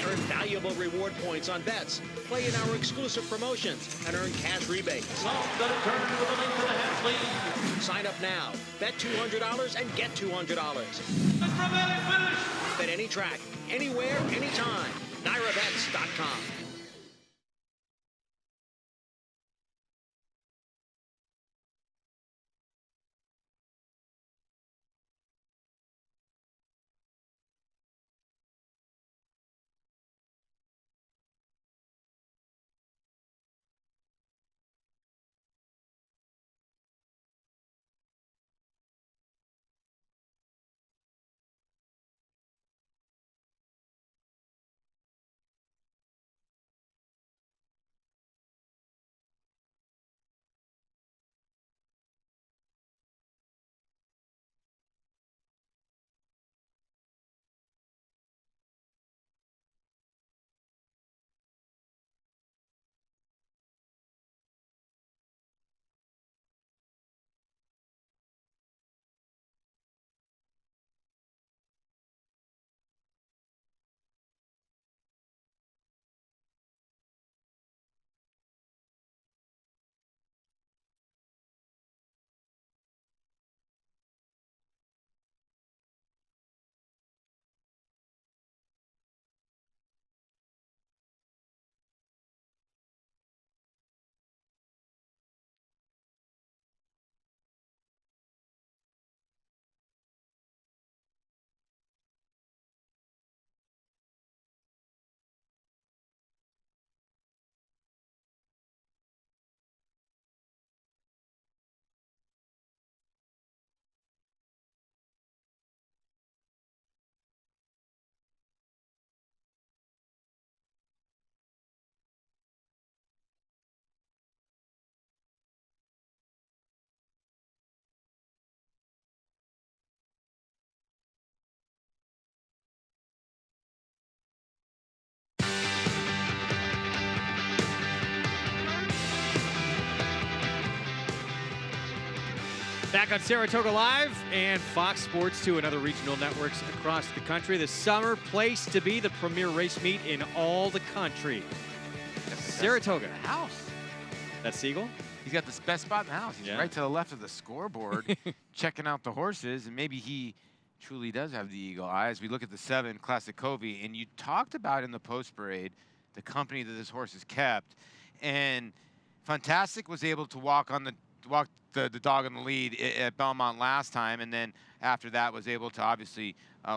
Earn valuable reward points on bets. Play in our exclusive promotions and earn cash rebates. Off the turn with a link to the half lead. Sign up now. Bet $200 and get $200. Bet any track, anywhere, anytime. NairaBets.com. Back on Saratoga Live and Fox Sports 2 and other regional networks across the country. The summer place to be, the premier race meet in all the country. Saratoga. The house. That's Siegel? He's got the best spot in the house. He's right to the left of the scoreboard, checking out the horses, and maybe he truly does have the eagle eye as we look at the 7 Classic Covey. And you talked about in the post parade the company that this horse has kept, and Fantastic was able to walk the dog in the lead at Belmont last time, and then after that was able to obviously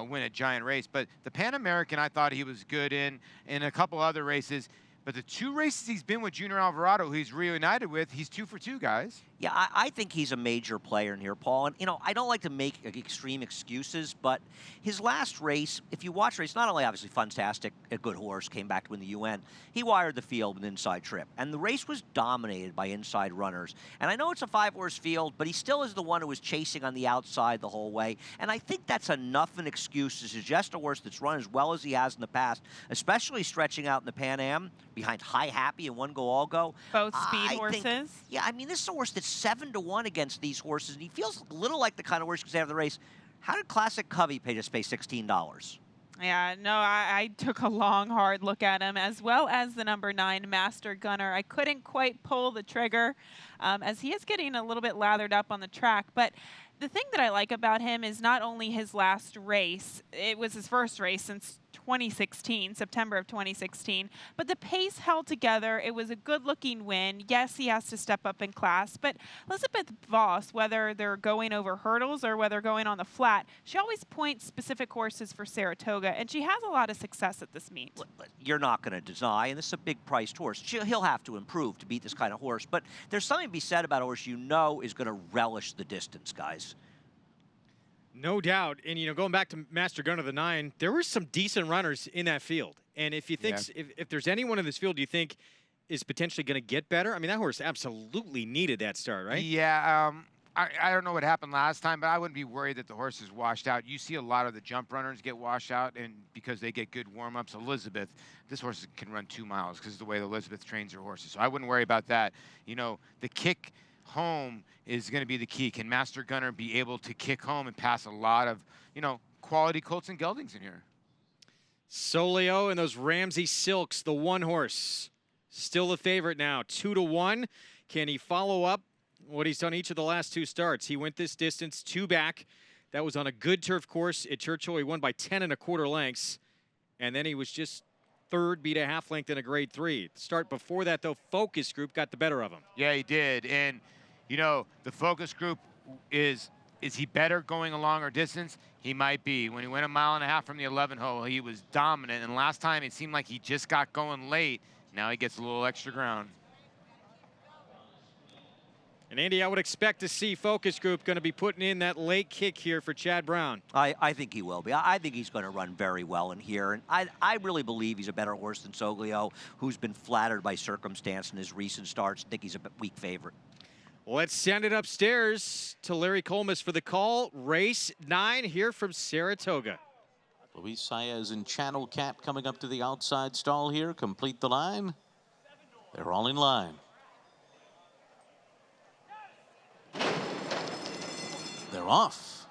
win a giant race. But the Pan American, I thought he was good in a couple other races. But the 2 races he's been with Junior Alvarado, who he's reunited with, he's 2 for 2, guys. Yeah, I think he's a major player in here, Paul. And, you know, I don't like to make extreme excuses, but his last race, if you watch the race, not only obviously Fantastic, a good horse, came back to win the UN, he wired the field with an inside trip. And the race was dominated by inside runners. And I know it's a 5-horse field, but he still is the one who was chasing on the outside the whole way. And I think that's enough an excuse to suggest a horse that's run as well as he has in the past, especially stretching out in the Pan Am behind High Happy and One Go All Go. Both speed horses. Yeah, I mean, this is a horse that's 7-1 against these horses, and he feels a little like the kind of horse you can say after the race, how did Classic Covey pay $16? Yeah, no, I took a long, hard look at him, as well as the number 9, Master Gunner. I couldn't quite pull the trigger, as he is getting a little bit lathered up on the track. But The thing that I like about him is not only his last race, it was his first race since 2016, September of 2016, but the pace held together. It was a good-looking win. Yes, he has to step up in class, but Elizabeth Voss, whether they're going over hurdles or whether going on the flat, she always points specific horses for Saratoga, and she has a lot of success at this meet. You're not going to deny, and this is a big-priced horse. He'll have to improve to beat this kind of horse, but there's something to be said about a horse you know is going to relish the distance, guys. No doubt. And, you know, going back to Master Gunner the 9, there were some decent runners in that field. And if you think, if there's anyone in this field you think is potentially going to get better, I mean, that horse absolutely needed that start, right? Yeah, I don't know what happened last time, but I wouldn't be worried that the horse is washed out. You see a lot of the jump runners get washed out, and because they get good warm-ups. Elizabeth, this horse can run 2 miles because of the way that Elizabeth trains her horses. So I wouldn't worry about that. You know, the kick home is going to be the key. Can Master Gunner be able to kick home and pass a lot of, you know, quality colts and geldings in here? Solio and those Ramsey Silks, the 1 horse, still the favorite now, 2-1. Can he follow up what he's done each of the last 2 starts? He went this distance 2 back. That was on a good turf course at Churchill. He won by 10 1/4 lengths, and then he was just 3rd, beat a half length in a grade 3. The start before that, though, Focus Group got the better of him. Yeah, he did. And, you know, the Focus Group is he better going a longer distance? He might be. When he went 1.5 miles from the 11 hole, he was dominant. And last time, it seemed like he just got going late. Now he gets a little extra ground. And, Andy, I would expect to see Focus Group going to be putting in that late kick here for Chad Brown. I think he will be. I think he's going to run very well in here. And I really believe he's a better horse than Soglio, who's been flattered by circumstance in his recent starts. I think he's a weak favorite. Let's send it upstairs to Larry Colmus for the call. Race 9 here from Saratoga. Luis Saez and Channel Cat coming up to the outside stall here. Complete the line. They're all in line. They're off.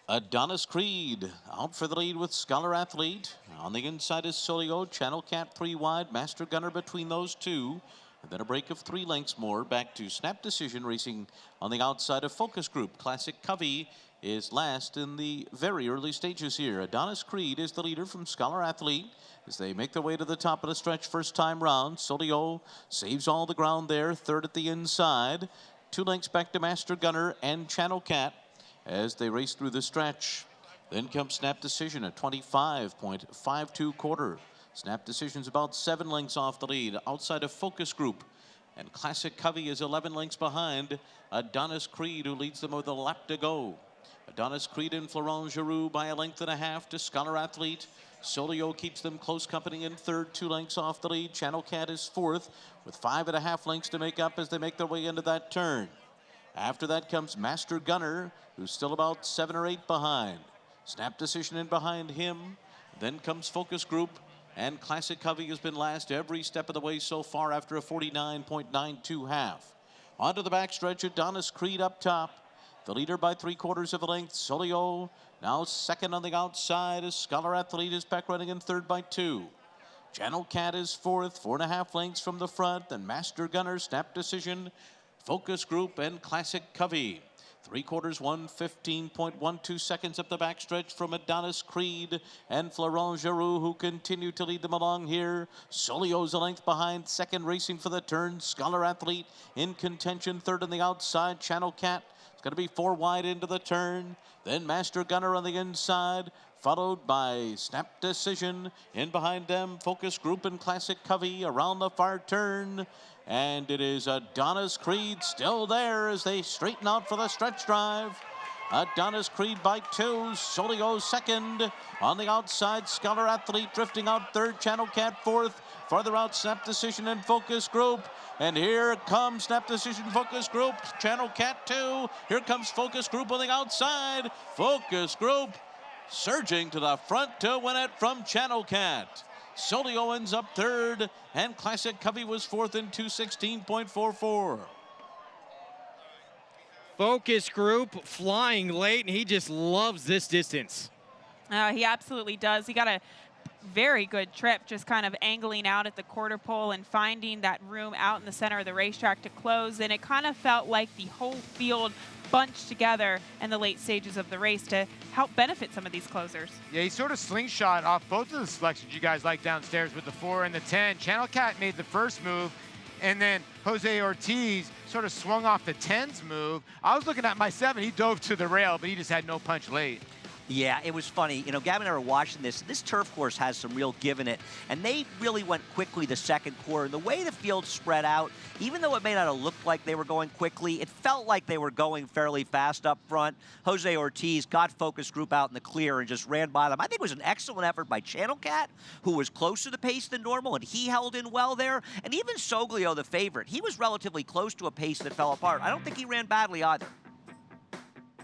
Adonis Creed out for the lead with Scholar Athlete. On the inside is Solio, Channel Cat 3 wide, Master Gunner between those 2. And then a break of 3 lengths more back to Snap Decision racing on the outside of Focus Group. Classic Covey is last in the very early stages here. Adonis Creed is the leader from Scholar Athlete as they make their way to the top of the stretch first time round. Solio saves all the ground there, 3rd at the inside. 2 lengths back to Master Gunner and Channel Cat as they race through the stretch. Then comes Snap Decision at 25.52 quarter. Snap Decision's about 7 lengths off the lead outside of Focus Group. And Classic Covey is 11 lengths behind Adonis Creed, who leads them with a lap to go. Adonis Creed and Florent Giroux by 1.5 lengths to Scholar Athlete. Solio keeps them close company in 3rd, 2 lengths off the lead. Channel Cat is 4th with 5.5 lengths to make up as they make their way into that turn. After that comes Master Gunner, who's still about 7 or 8 behind. Snap Decision in behind him. Then comes Focus Group, and Classic Covey has been last every step of the way so far after a 49.92 half. Onto the backstretch, Adonis Creed up top. The leader by 3/4 of a length, Solio. Now 2nd on the outside as Scholar Athlete is back running in 3rd by 2. Channel Cat is 4th, 4.5 lengths from the front. Then Master Gunner, Snap Decision, Focus Group, and Classic Covey. 3/4, 1:15.12 seconds up the backstretch from Adonis Creed and Florent Giroux, who continue to lead them along here. Solio's a length behind, 2nd racing for the turn. Scholar Athlete in contention, 3rd on the outside. Channel Cat is going to be 4 wide into the turn. Then Master Gunner on the inside, followed by Snap Decision. In behind them, Focus Group and Classic Covey around the far turn. And it is Adonis Creed still there as they straighten out for the stretch drive. Adonis Creed by 2, Solio 2nd. On the outside, Scholar Athlete drifting out 3rd, Channel Cat 4th. Farther out, Snap Decision and Focus Group. And here comes Snap Decision, Focus Group, Channel Cat 2. Here comes Focus Group on the outside. Focus Group surging to the front to win it from Channel Cat. Solio ends up 3rd, and Classic Covey was 4th in 2:16.44. Focus Group flying late, and he just loves this distance. He absolutely does. He got a very good trip, just kind of angling out at the quarter pole and finding that room out in the center of the racetrack to close. And it kind of felt like the whole field bunched together in the late stages of the race to help benefit some of these closers. Yeah, he sort of slingshot off both of the selections you guys like downstairs with the 4 and the 10. Channel Cat made the first move, and then Jose Ortiz sort of swung off the 10's move. I was looking at my 7. He dove to the rail, but he just had no punch late. Yeah, it was funny. You know, Gavin and I were watching this. This turf course has some real give in it, and they really went quickly the second quarter. And the way the field spread out, even though it may not have looked like they were going quickly, it felt like they were going fairly fast up front. Jose Ortiz got focus group out in the clear and just ran by them. I think it was an excellent effort by Channel Cat, who was closer to the pace than normal, and he held in well there. And even Soglio, the favorite, he was relatively close to a pace that fell apart. I don't think he ran badly either.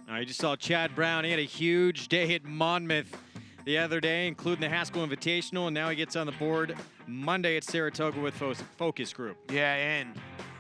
I just saw Chad Brown. He had a huge day at Monmouth the other day, including the Haskell Invitational, and now he gets on the board Monday at Saratoga with Focus Group. Yeah, and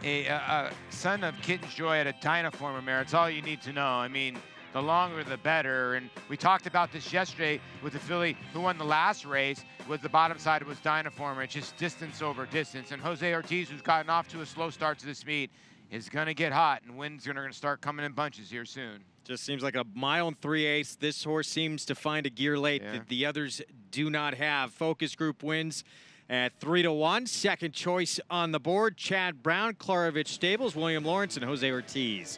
a son of Kitten's Joy at a Dynaformer mare. It's all you need to know. I mean, the longer the better. And we talked about this yesterday with the filly who won the last race. With the bottom side, it was Dynaformer. It's just distance over distance. And Jose Ortiz, who's gotten off to a slow start to this meet, is going to get hot, and wins are going to start coming in bunches here soon. Just seems like a 1 3/8. This horse seems to find a gear late that the others do not have. Focus Group wins at 3-1. Second choice on the board, Chad Brown, Klarovich Stables, William Lawrence, and Jose Ortiz.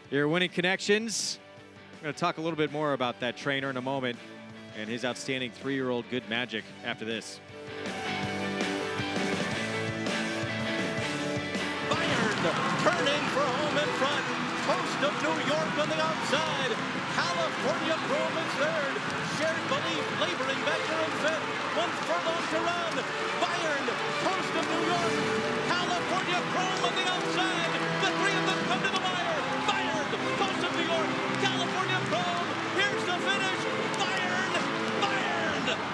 Your winning connections. I'm going to talk a little bit more about that trainer in a moment and his outstanding 3-year-old Good Magic after this. Turning for home in front. Coast of New York on the outside. California Chrome is third. Shared Belief laboring back there in fifth. 1 furlong to run. Bayern, Coast of New York. California Chrome on the outside. The 3 of them come to the wire. Bayern, Coast of New York. California Chrome. Here's the finish. Bayern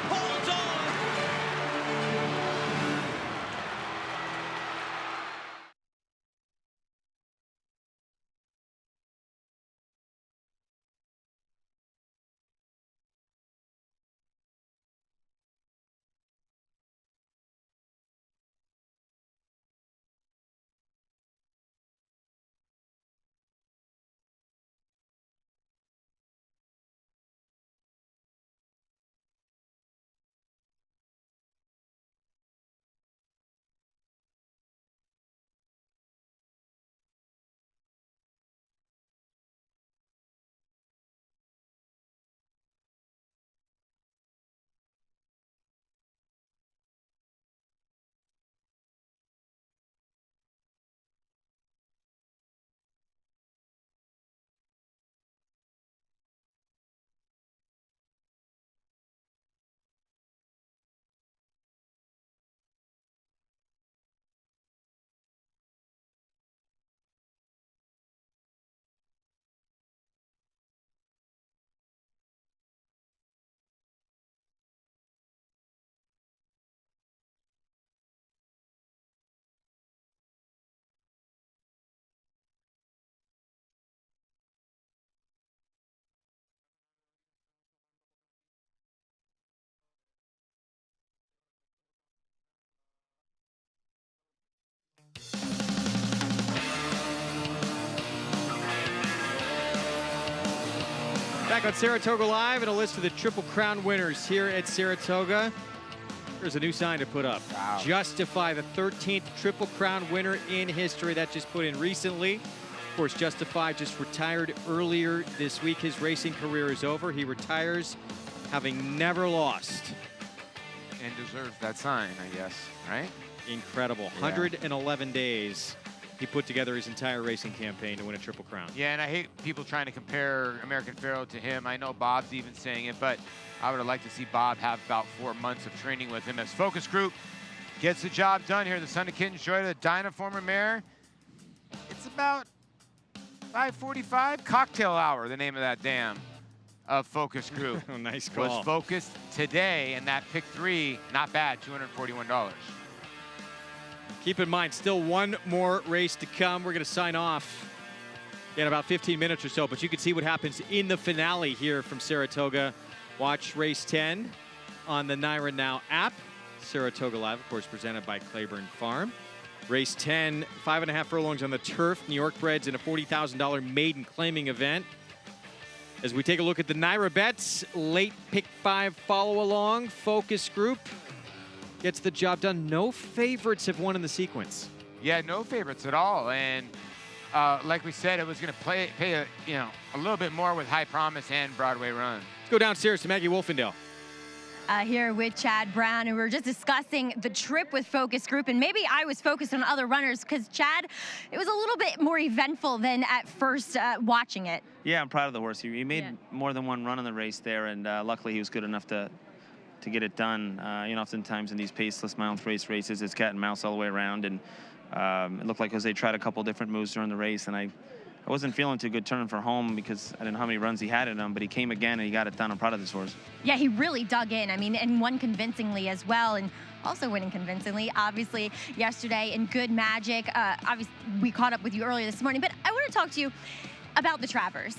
holds on. Back on Saratoga Live and a list of the Triple Crown winners here at Saratoga. There's a new sign to put up. Wow. Justify, the 13th Triple Crown winner in history. That just put in recently. Of course, Justify just retired earlier this week. His racing career is over. He retires having never lost. And deserves that sign, I guess, right? Incredible. Yeah. 111 days. He put together his entire racing campaign to win a Triple Crown. Yeah, and I hate people trying to compare American Pharoah to him. I know Bob's even saying it, but I would have liked to see Bob have about 4 months of training with him as Focus Group gets the job done here. The son of Kitten's Joy, the Dynaformer mare. It's about 5:45. Cocktail Hour, the name of that dam of Focus Group. Oh, nice call. Was focused today, and that pick 3, not bad, $241. Keep in mind, still one more race to come. We're going to sign off in about 15 minutes or so, but you can see what happens in the finale here from Saratoga. Watch race 10 on the Naira Now app. Saratoga Live, of course, presented by Claiborne Farm. Race 10, 5.5 furlongs on the turf. New York breds in a $40,000 maiden claiming event. As we take a look at the Naira bets, late pick 5 follow along. Focus group gets the job done. No favorites have won in the sequence. Yeah, no favorites at all. And like we said, it was going to pay a little bit more with High Promise and Broadway Run. Let's go downstairs to Maggie Wolfendale. Here with Chad Brown, and we were just discussing the trip with Focus Group, and maybe I was focused on other runners because, Chad, it was a little bit more eventful than at first watching it. Yeah, I'm proud of the horse. He made more than one run in the race there, and luckily he was good enough to get it done. Oftentimes in these paceless mount races, it's cat and mouse all the way around, and it looked like Jose tried a couple different moves during the race, and I wasn't feeling too good turning for home because I didn't know how many runs he had in him, but he came again and he got it done. I'm proud of this horse. Yeah, he really dug in. I mean, and won convincingly as well, and also winning convincingly, obviously, yesterday in Good Magic. Obviously, we caught up with you earlier this morning, but I want to talk to you about the Travers.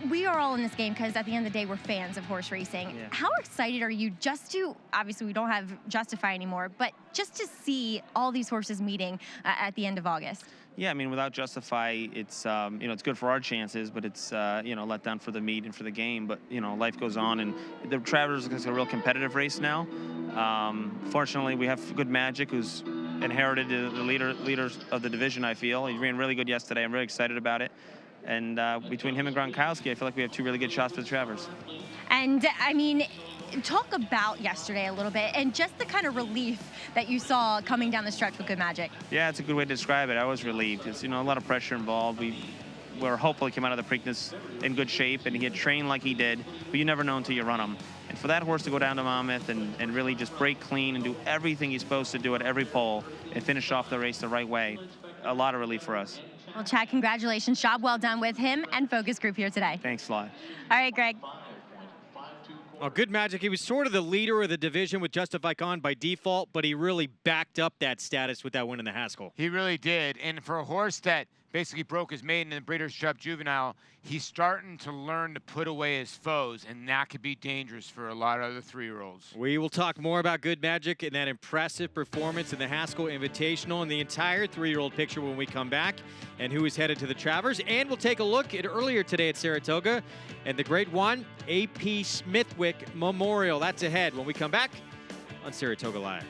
We are all in this game because at the end of the day, we're fans of horse racing. Yeah. How excited are you just to, obviously we don't have Justify anymore, but just to see all these horses meeting at the end of August? Yeah, I mean, without Justify, it's it's good for our chances, but it's let down for the meet and for the game. But life goes on, and the Travers is a real competitive race now. Fortunately, we have Good Magic, who's inherited the leaders of the division. I feel he ran really good yesterday. I'm really excited about it. And between him and Gronkowski, I feel like we have two really good shots for the Travers. And I mean, talk about yesterday a little bit and just the kind of relief that you saw coming down the stretch with Good Magic. Yeah, it's a good way to describe it. I was relieved. It's a lot of pressure involved. We were hopeful he came out of the Preakness in good shape, and he had trained like he did, but you never know until you run him. And for that horse to go down to Monmouth and really just break clean and do everything he's supposed to do at every pole and finish off the race the right way, a lot of relief for us. Well, Chad, congratulations. Job well done with him and Focus Group here today. Thanks a lot. All right, Greg. Well, Good Magic, he was sort of the leader of the division with Justify Con by default, but he really backed up that status with that win in the Haskell. He really did. And for a horse that basically broke his maiden in the Breeders' Cup Juvenile, he's starting to learn to put away his foes, and that could be dangerous for a lot of other 3-year-olds. We will talk more about Good Magic and that impressive performance in the Haskell Invitational and the entire 3-year-old picture when we come back, and who is headed to the Travers. And we'll take a look at earlier today at Saratoga and the Grade 1 A.P. Smithwick Memorial. That's ahead when we come back on Saratoga Live.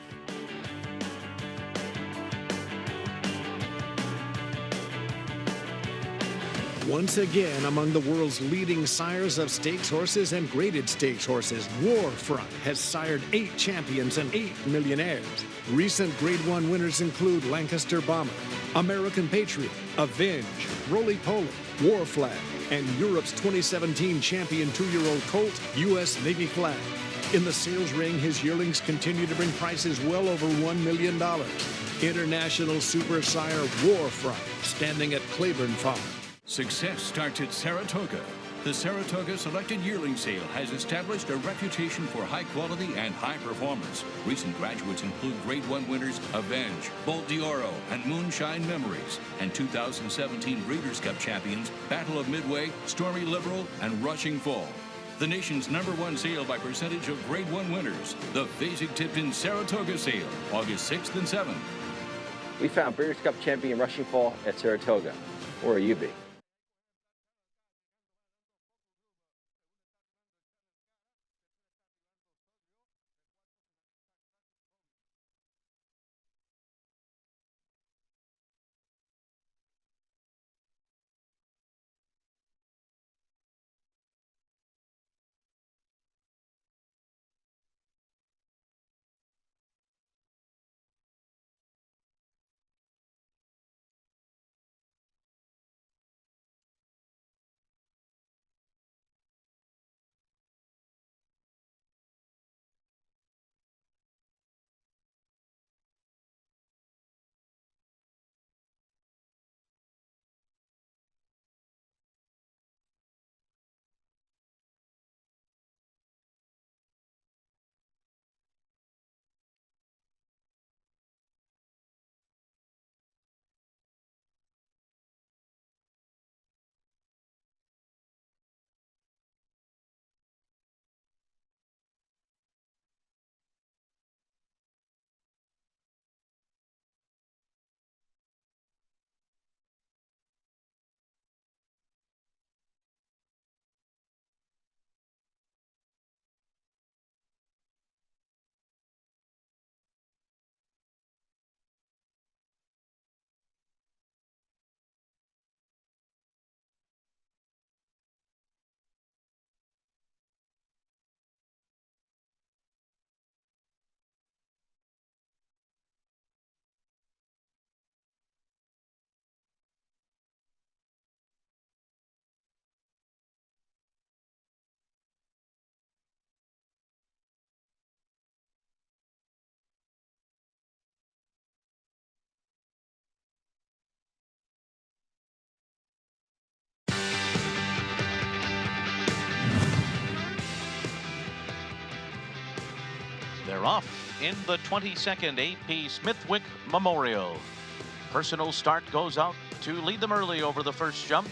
Once again, among the world's leading sires of stakes horses and graded stakes horses, Warfront has sired 8 champions and 8 millionaires. Recent Grade 1 winners include Lancaster Bomber, American Patriot, Avenge, Roly-Poly, War Flag, and Europe's 2017 champion 2-year-old colt, U.S. Navy Flag. In the sales ring, his yearlings continue to bring prices well over $1 million. International Super Sire Warfront, standing at Claiborne Farm. Success starts at Saratoga. The Saratoga Selected Yearling Sale has established a reputation for high quality and high performance. Recent graduates include Grade 1 winners Avenge, Bolt d'Oro, and Moonshine Memories, and 2017 Breeders' Cup champions Battle of Midway, Stormy Liberal, and Rushing Fall. The nation's #1 sale by percentage of Grade 1 winners, the Fasig-Tipton Saratoga Sale, August 6th and 7th. We found Breeders' Cup champion Rushing Fall at Saratoga. Where will you be? off in the 22nd AP Smithwick Memorial. Personal start goes out to lead them early over the first jump.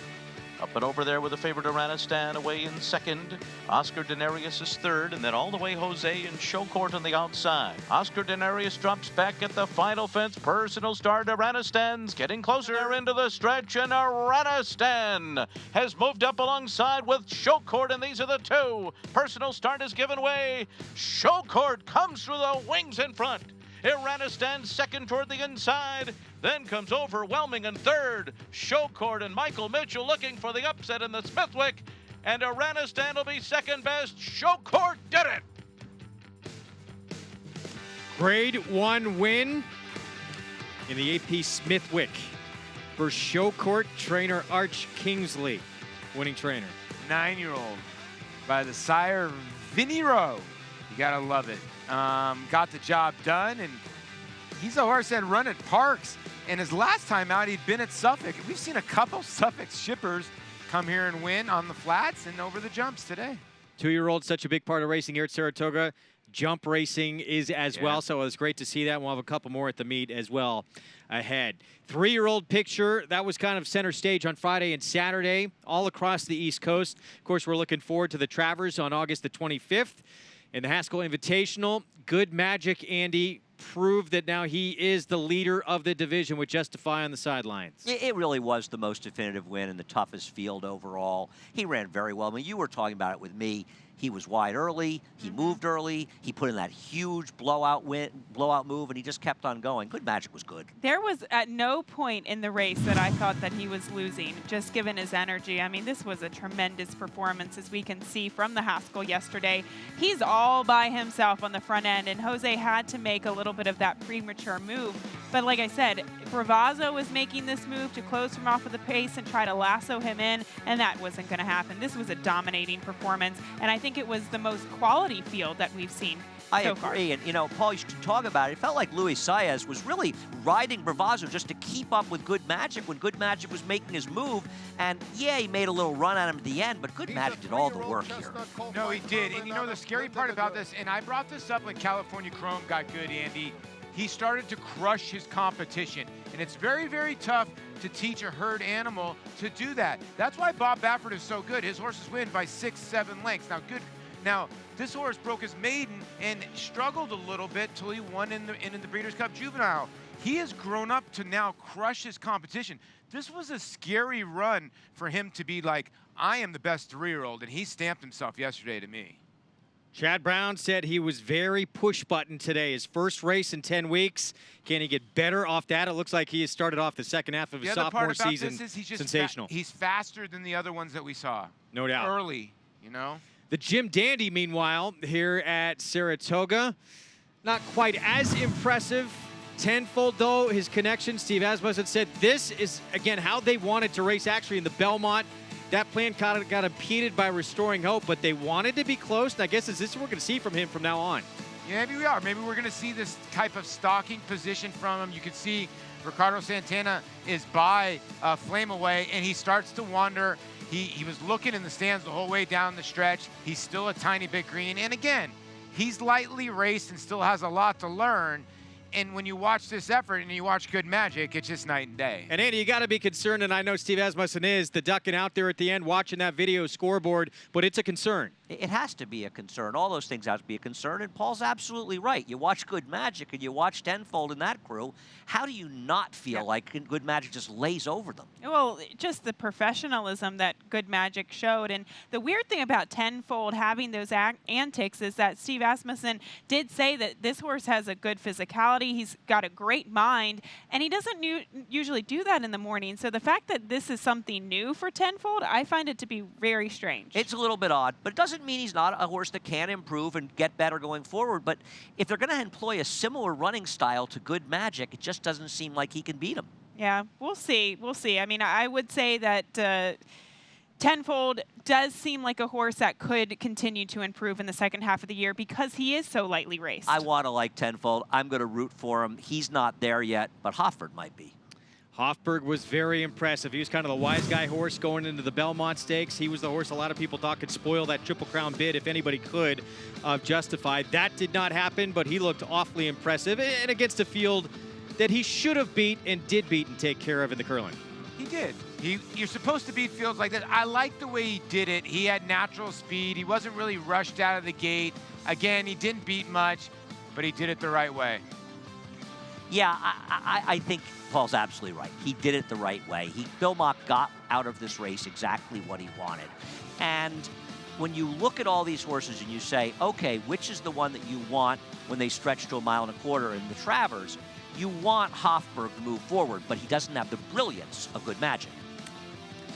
Up and over there with the favorite Aranistan away in second. Oscar Denarius is third, and then all the way Jose and Showcourt on the outside. Oscar Denarius drops back at the final fence. Personal start, Aranistan's getting closer into the stretch, and Aranistan has moved up alongside with Showcourt, and these are the two. Personal start is given way. Showcourt comes through the wings in front. Aranistan second toward the inside. Then comes Overwhelming in third. Showcourt and Michael Mitchell looking for the upset in the Smithwick. And Aranistan will be second best. Showcourt did it. Grade 1 win in the AP Smithwick for Showcourt trainer Arch Kingsley, winning trainer. 9-year-old by the sire Vinny Rowe. You gotta love it. Got the job done, and he's a horse that run at Parks. And his last time out, he'd been at Suffolk. We've seen a couple Suffolk shippers come here and win on the flats and over the jumps today. 2-year-old, such a big part of racing here at Saratoga. Jump racing is as well, so it's great to see that. We'll have a couple more at the meet as well ahead. 3-year-old picture, that was kind of center stage on Friday and Saturday, all across the East Coast. Of course, we're looking forward to the Travers on August the 25th. In the Haskell Invitational, Good Magic, Andy, proved that now he is the leader of the division with Justify on the sidelines. It really was the most definitive win and the toughest field overall. He ran very well. I mean, you were talking about it with me. He was wide early. He moved early. He put in that huge blowout move, and he just kept on going. Good Magic was good. There was at no point in the race that I thought that he was losing, just given his energy. I mean, this was a tremendous performance, as we can see from the Haskell yesterday. He's all by himself on the front end, and Jose had to make a little bit of that premature move. But like I said, Bravazzo was making this move to close him off with the pace and try to lasso him in, and that wasn't going to happen. This was a dominating performance, and I think it was the most quality field that we've seen I so agree, far. and you know, Paul, you should talk about it. It felt like Luis Saez was really riding Bravazzo just to keep up with Good Magic when Good Magic was making his move. And yeah, he made a little run at him at the end, but Good Magic did all the work here. No, he did. And you know, the scary part about this, and I brought this up when California Chrome got good, Andy, he started to crush his competition. And it's very, very tough to teach a herd animal to do that. That's why Bob Baffert is so good. His horses win by 6-7 lengths. Now, this horse broke his maiden and struggled a little bit till he won in the Breeders' Cup Juvenile. He has grown up to now crush his competition. This was a scary run for him to be like, I am the best 3-year-old, and he stamped himself yesterday to me. Chad Brown said he was very push button today. His first race in 10 weeks. Can he get better off that? It looks like he has started off the second half of his sophomore season. Sensational. He's faster than the other ones that we saw. No doubt. Early, you know? The Jim Dandy, meanwhile, here at Saratoga, not quite as impressive. Tenfold, though, his connection, Steve Asmussen said this is, again, how they wanted to race actually in the Belmont. That plan kind of got impeded by Restoring Hope, but they wanted to be close, and I guess is this what we're going to see from him from now on. Yeah, maybe we are. Maybe we're going to see this type of stalking position from him. You can see Ricardo Santana is by Flame Away, and he starts to wander. He was looking in the stands the whole way down the stretch. He's still a tiny bit green. And again, he's lightly raced and still has a lot to learn. And when you watch this effort and you watch Good Magic, it's just night and day. And Andy, you got to be concerned, and I know Steve Asmussen is, the ducking out there at the end, watching that video scoreboard, but it's a concern. It has to be a concern. All those things have to be a concern, and Paul's absolutely right. You watch Good Magic and you watch Tenfold and that crew, how do you not feel like Good Magic just lays over them? Well, just the professionalism that Good Magic showed. And the weird thing about Tenfold having those antics is that Steve Asmussen did say that this horse has a good physicality. He's got a great mind, and he doesn't usually do that in the morning. So the fact that this is something new for Tenfold, I find it to be very strange. It's a little bit odd, but it doesn't mean he's not a horse that can improve and get better going forward. But if they're going to employ a similar running style to Good Magic, it just doesn't seem like he can beat him. Yeah, we'll see. We'll see. I mean, I would say that Tenfold does seem like a horse that could continue to improve in the second half of the year because he is so lightly raced. I want to like Tenfold. I'm going to root for him. He's not there yet, but Hofford might be. Hofberg was very impressive. He was kind of the wise guy horse going into the Belmont Stakes. He was the horse a lot of people thought could spoil that Triple Crown bid if anybody could justify. That did not happen, but he looked awfully impressive and against a field that he should have beat and did beat and take care of in the Curling. He did. You're supposed to beat fields like that. I like the way he did it. He had natural speed. He wasn't really rushed out of the gate. Again, he didn't beat much, but he did it the right way. Yeah, I think Paul's absolutely right. He did it the right way. Bill Mock got out of this race exactly what he wanted. And when you look at all these horses and you say, okay, which is the one that you want when they stretch to 1.25 miles in the Travers, you want Hofberg to move forward, but he doesn't have the brilliance of Good Magic.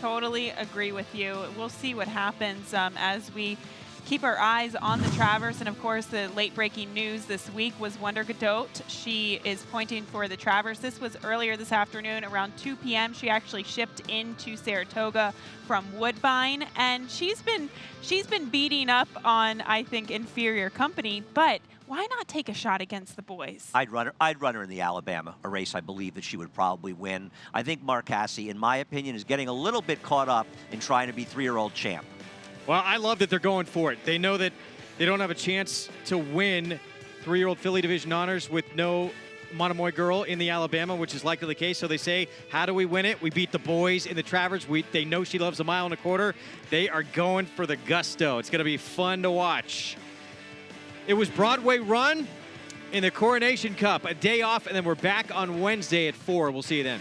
Totally agree with you. We'll see what happens as we keep our eyes on the Travers. And of course, the late breaking news this week was Wonder Godot. She is pointing for the Travers. This was earlier this afternoon around 2 p.m. She actually shipped into Saratoga from Woodbine, and she's been beating up on, I think, inferior company, but why not take a shot against the boys? I'd run her in the Alabama, a race I believe that she would probably win. I think Marcassi, in my opinion, is getting a little bit caught up in trying to be 3-year-old champ. Well, I love that they're going for it. They know that they don't have a chance to win 3-year-old filly division honors with no Monomoy girl in the Alabama, which is likely the case. So they say, how do we win it? We beat the boys in the Travers. They know she loves 1.25 miles. They are going for the gusto. It's going to be fun to watch. It was Broadway Run in the Coronation Cup, a day off, and then we're back on Wednesday at 4. We'll see you then.